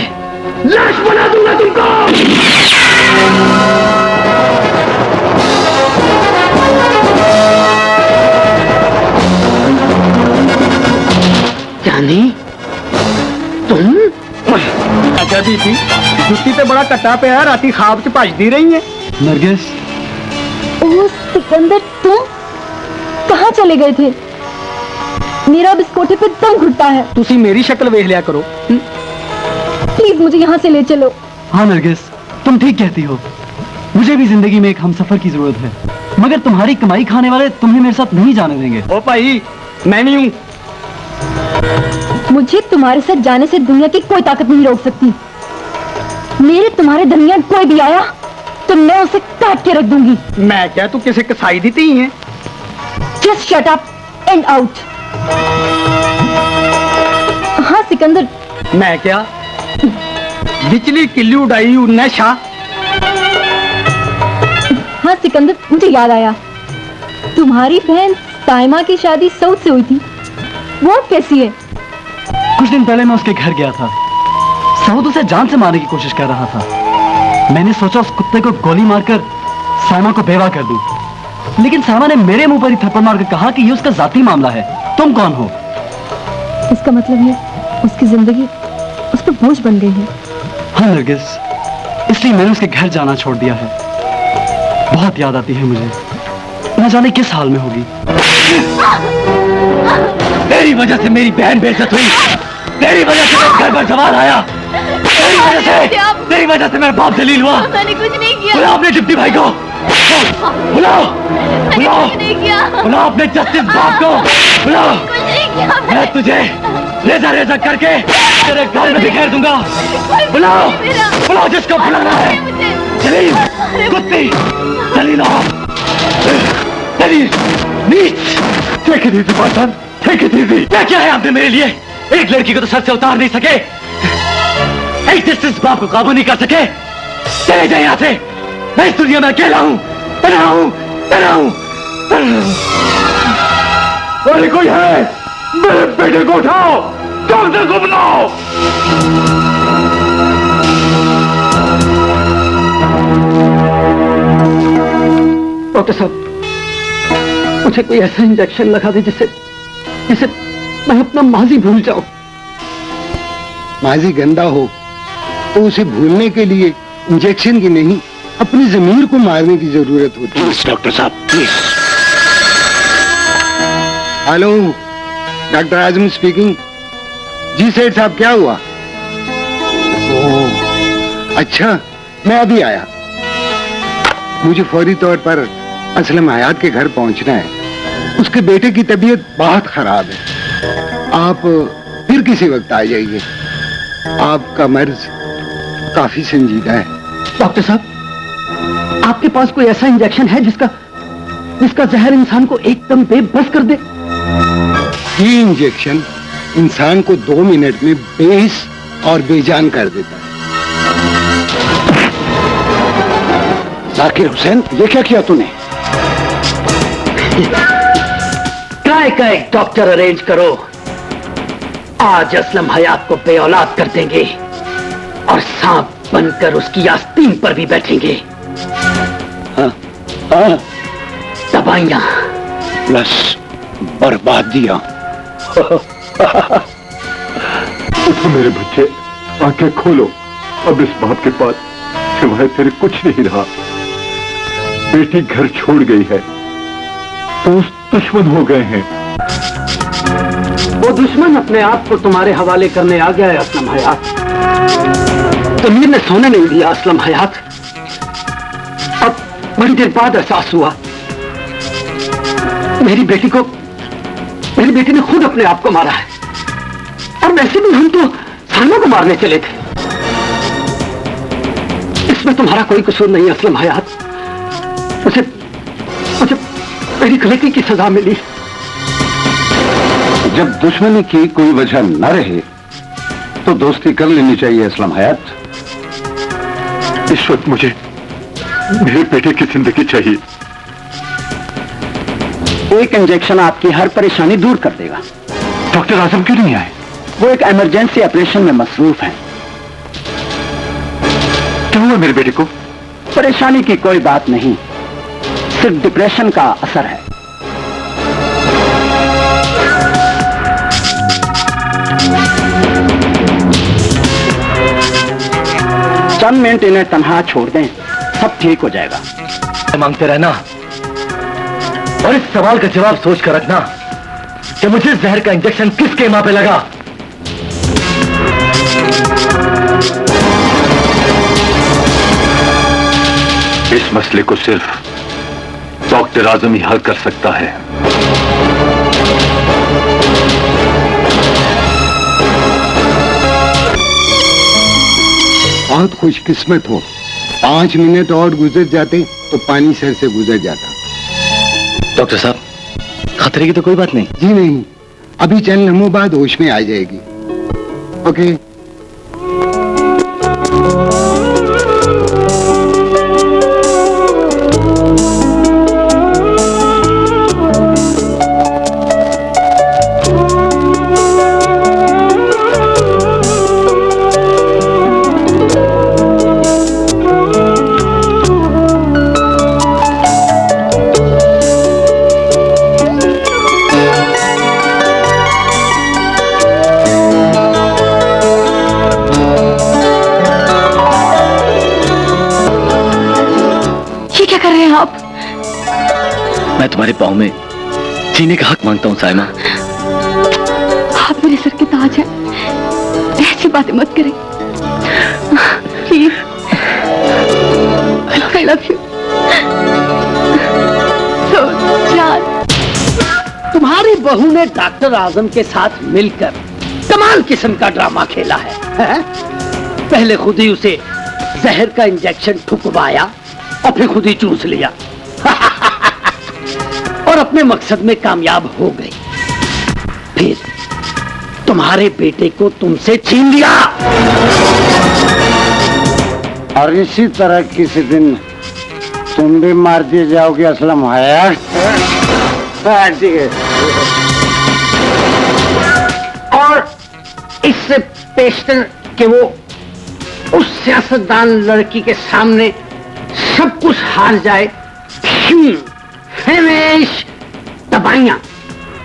लाश बना दूंगा तुमको। बीती जुत्ती पे बड़ा कट्टा पे है राती खाब च भजदी रही है नरगिस ओह सिकंदर, तुम कहाँ चले गए थे? मेरा अब इस कोठे पे दम घुटता है। तुसी मेरी शक्ल वेख लिया करो। प्लीज मुझे यहाँ से ले चलो। हाँ नरगिस, तुम ठीक कहती हो, मुझे भी जिंदगी में एक हमसफर की जरूरत है, मगर तुम्हारी कमाई खाने वाले तुम्हें मेरे साथ नहीं जाने देंगे। ओ भाई, मैं नहीं हूँ। मुझे तुम्हारे साथ जाने से दुनिया की कोई ताकत नहीं रोक सकती। मेरे तुम्हारे दरमियान कोई भी आया तो मैं उसे काट के रख दूंगी। मैं क्या, तू किसी कसाई दी थी है? Just shut up and out. हाँ सिकंदर। मैं क्या, बिजली किल्ली उड़ाई नशा। हाँ सिकंदर, मुझे याद आया, तुम्हारी बहन साइमा की शादी सऊद से हुई थी, वो कैसी है? कुछ दिन पहले मैं उसके घर गया था। सऊद उसे जान से मारने की कोशिश कर रहा था। मैंने सोचा उस कुत्ते को गोली मारकर साइमा को बेवा कर दूं, लेकिन साइमा ने मेरे मुंह पर ही थप्पड़ मारकर कहा कि ये उसका जाती मामला है, तुम कौन हो? इसका मतलब है उसकी जिंदगी उस पर बोझ बन गई है। हाँ नरगिस, इसलिए मैंने उसके घर जाना छोड़ दिया है। बहुत याद आती है मुझे, न जाने किस हाल में होगी। तेरी वजह से मेरी बहन बेइज्जत हुई, तेरी वजह से मेरे घर पर सवाल आया, तेरी वजह से मेरा बाप जलील हुआ। मैंने कुछ नहीं किया। बुलाओ अपने डिप्टी भाई को, बुलाओ बुलाओ बुलाओ अपने जस्टिस बाप को, बुलाओ। मैं तुझे रेजा रेजा करके तेरे घर में बिखेर दूंगा। बुलाओ बुलाओ जिसको बुलाना है। जलील, कुत्ती, जलील जलील, नीच। Take it easy, पासन, take it easy। क्या है आपने मेरे लिए? एक लड़की को तो सर से उतार नहीं सके, एक जस्टिस बाप को काबू नहीं कर सके। चले जाए यहाँ से, मैं इस दुनिया में अकेला हूँ, तना हूँ, तना हूँ, तना हूँ। अरे कोई है? मेरे बेटे को उठाओ, डॉक्टर को बुलाओ। डॉक्टर साहब, मुझे कोई ऐसा इंजेक्शन लगा दे जिससे मैं अपना माजी भूल जाऊं। माजी गंदा हो तो उसे भूलने के लिए इंजेक्शन की नहीं, अपनी जमीर को मारने की जरूरत होती है। डॉक्टर साहब please. Hello, doctor Azam speaking. जी सेठ साहब, क्या हुआ? ओह अच्छा, मैं अभी आया। मुझे फौरी तौर पर असलम हयात के घर पहुंचना है। उसके बेटे की तबीयत बहुत खराब है। आप फिर किसी वक्त आ जाइए। आपका मर्ज काफी संजीदा है। डॉक्टर साहब, आपके पास कोई ऐसा इंजेक्शन है जिसका जहर इंसान को एकदम बेबस कर दे? ये इंजेक्शन इंसान को 2 मिनट में बेहिस और बेजान कर देता है। जाकिर हुसैन, ये क्या किया तूने? काय का एक डॉक्टर अरेंज करो। आज असलम हयात को बेऔलाद कर देंगे और सांप बनकर उसकी आस्तीन पर भी बैठेंगे। हाँ, हाँ। दवाइयां प्लस बर्बादियां। उठो मेरे बच्चे, आंखें खोलो। अब इस बात के पास सिवाय तेरे कुछ नहीं रहा। बेटी घर छोड़ गई है, दोस्त दुश्मन हो गए हैं। वो दुश्मन अपने आप को तुम्हारे हवाले करने आ गया है असलम हयात। जमीन ने सोने नहीं दिया असलम हयात। अब बड़ी देर बाद एहसास हुआ, मेरी बेटी ने खुद अपने आप को मारा है। और वैसे भी हम तो साइमा को मारने चले थे। इसमें तुम्हारा कोई कसूर नहीं असलम हयात। मुझे मेरी गलती की सजा मिली। जब दुश्मनी की कोई वजह न रहे तो दोस्ती कर लेनी चाहिए असलम हयात। इस वक्त मुझे मेरे बेटे की जिंदगी चाहिए। एक इंजेक्शन आपकी हर परेशानी दूर कर देगा। डॉक्टर आजम क्यों नहीं आए? वो एक इमरजेंसी ऑपरेशन में मसरूफ हैं। क्या हुआ मेरे बेटे को? परेशानी की कोई बात नहीं, सिर्फ डिप्रेशन का असर है। 1 मिनट इन्हें तन्हा छोड़ दें, सब ठीक हो जाएगा। मांगते रहना और इस सवाल का जवाब सोच कर रखना कि मुझे जहर का इंजेक्शन किसके मां पे लगा। इस मसले को सिर्फ डॉक्टर आजम ही हल कर सकता है। बहुत खुशकिस्मत हो, 5 मिनट और गुजर जाते तो पानी सर से गुजर जाता। डॉक्टर साहब, खतरे की तो कोई बात नहीं। जी नहीं, अभी चंद लम्हों बाद होश में आ जाएगी। ओके। मैं तुम्हारे पाँव में जीने का हक मांगता हूँ साइमा। आप मेरे सर के ताज हैं, ऐसी बातें मत करें please. I love you so जान। तुम्हारी बहू ने डॉक्टर आजम के साथ मिलकर कमाल किस्म का ड्रामा खेला है? पहले खुद ही उसे जहर का इंजेक्शन ठुकवाया और फिर खुद ही चूस लिया और अपने मकसद में कामयाब हो गई। फिर तुम्हारे बेटे को तुमसे छीन लिया। और इसी तरह किसी दिन तुम भी मार दिए जाओगे असलम हयात। ठीक है। और इससे पेशतर कि वो उस सियासतदान लड़की के सामने सब कुछ हार जाए। फिनिश। दवाइयां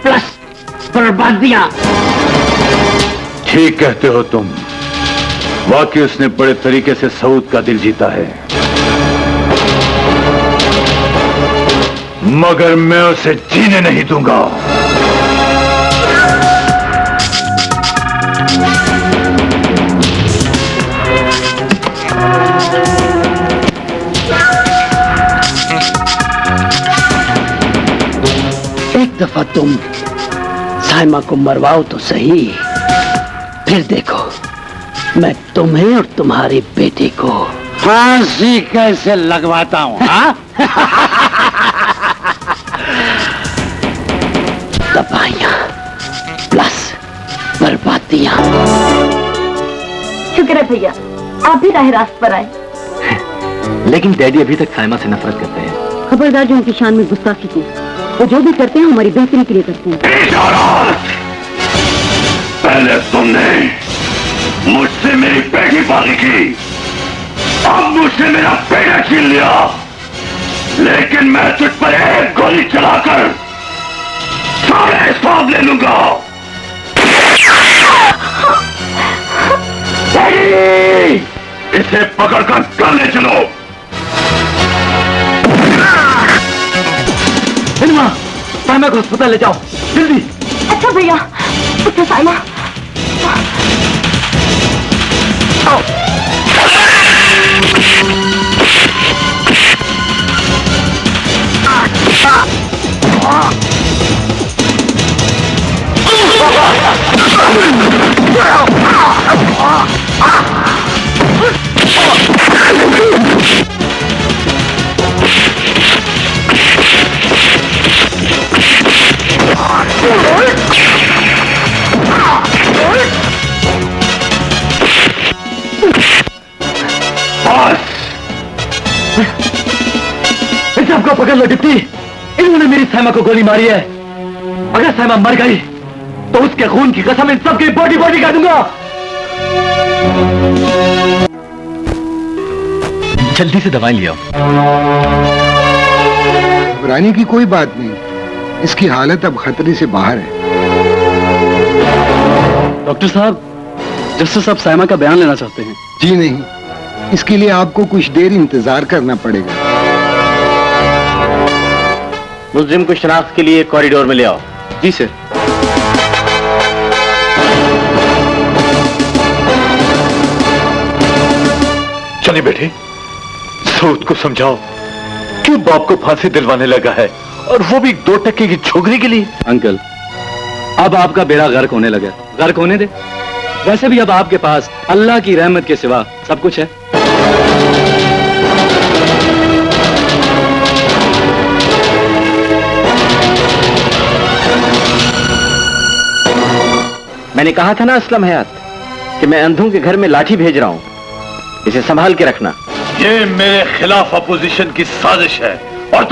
प्लस बर्बादियां। ठीक कहते हो तुम, वाकई उसने बड़े तरीके से सऊद का दिल जीता है, मगर मैं उसे जीने नहीं दूंगा। एक दफा तुम साइमा को मरवाओ तो सही, फिर देखो मैं तुम्हें और तुम्हारे बेटे को फांसी कैसे लगवाता हूँ। दवाइयां प्लस बर्बादियां। शुक्र है भैया, आप भी राह रास्त पर आए। लेकिन डैडी अभी तक साइमा से नफरत करते हैं। खबरदार जो उनकी शान में गुस्ताखी की, वो जो भी करते हैं हमारी बेहतरी के लिए करते हैं। पहले तुमने मुझसे मेरी बेटी पाली की, अब मुझसे मेरा बेटा छीन लिया, लेकिन मैं तुझ पर एक गोली चलाकर सारे हिसाब ले लूंगा। इसे पकड़कर घर ले चलो। साइमा को अस्पताल ले जाओ जल्दी। अच्छा भैया, उठो साइमा। सबको पकड़ लो डिप्टी, इन्होंने मेरी साइमा को गोली मारी है। अगर साइमा मर गई तो उसके खून की कसम इन सबकी बॉडी बॉडी कर दूंगा। जल्दी से दवाई लिया। घबराने की कोई बात नहीं, इसकी हालत अब खतरे से बाहर है। डॉक्टर साहब, जस्टिस साहब साइमा का बयान लेना चाहते हैं। जी नहीं, इसके लिए आपको कुछ देर इंतजार करना पड़ेगा। मुलजिम को शनाख्त के लिए कॉरिडोर में ले आओ। जी सर। चलिए बेटे, सऊद को समझाओ क्यों बाप को फांसी दिलवाने लगा है, और वो भी 2 टके की छोकरी के लिए। अंकल, अब आपका बेड़ा गर्क होने लगा। गर्क होने दे। वैसे भी अब आपके पास अल्लाह की रहमत के सिवा सब कुछ है। मैंने कहा था ना असलम हयात कि मैं अंधों के घर में लाठी भेज रहा हूं, इसे संभाल के रखना। ये मेरे खिलाफ अपोजिशन की साजिश है, और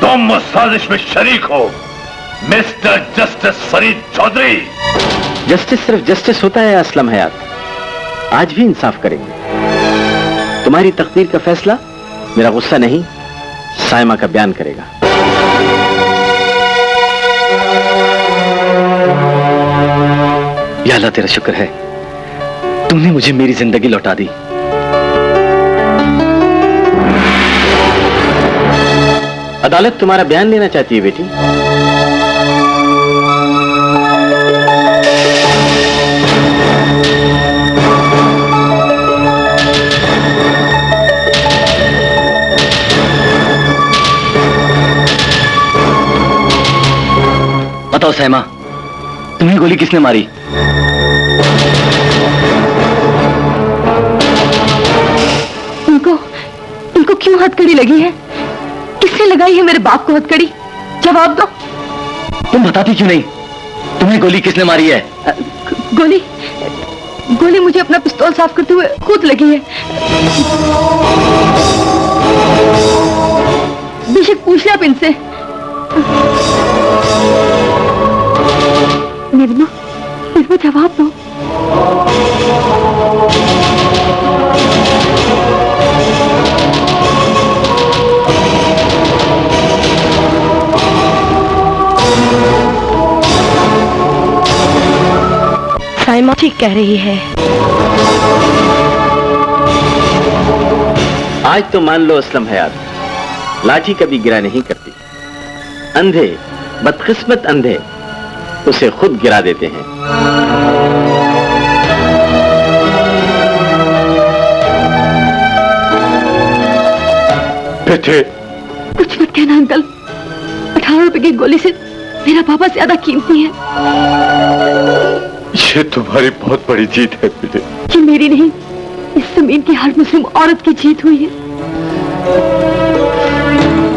तुम उस साजिश में शरीक हो, mister justice Farid Chaudhary. Justice सिर्फ जस्टिस होता है असलम हयात, आज भी इंसाफ करेंगे। तुम्हारी तकदीर का फैसला मेरा गुस्सा नहीं, साइमा का बयान करेगा। या अल्लाह, तेरा शुक्र है तुमने मुझे मेरी जिंदगी लौटा दी। अदालत तुम्हारा बयान लेना चाहती है बेटी। बताओ साइमा, तुम्हें गोली किसने मारी? इनको क्यों हथकड़ी लगी है? किसने लगाई है मेरे बाप को हथकड़ी? जवाब दो। तुम बताती क्यों नहीं? तुम्हें गोली किसने मारी है? गोली मुझे अपना पिस्तौल साफ करते हुए खुद लगी है। बेशक पूछ ले आप इनसे। निर्मा, जवाब दो। साइमा ठीक कह रही है। आज तो मान लो असलम हयात, लाठी कभी गिरा नहीं करती। अंधे, बदकिस्मत अंधे उसे खुद गिरा देते हैं। बेटे, कुछ मत कहना अंकल। 18 रुपए की गोली से मेरा पापा ज्यादा कीमती है। ये तुम्हारी बहुत बड़ी जीत है बेटे। ये मेरी नहीं, इस जमीन की हर मुस्लिम औरत की जीत हुई है।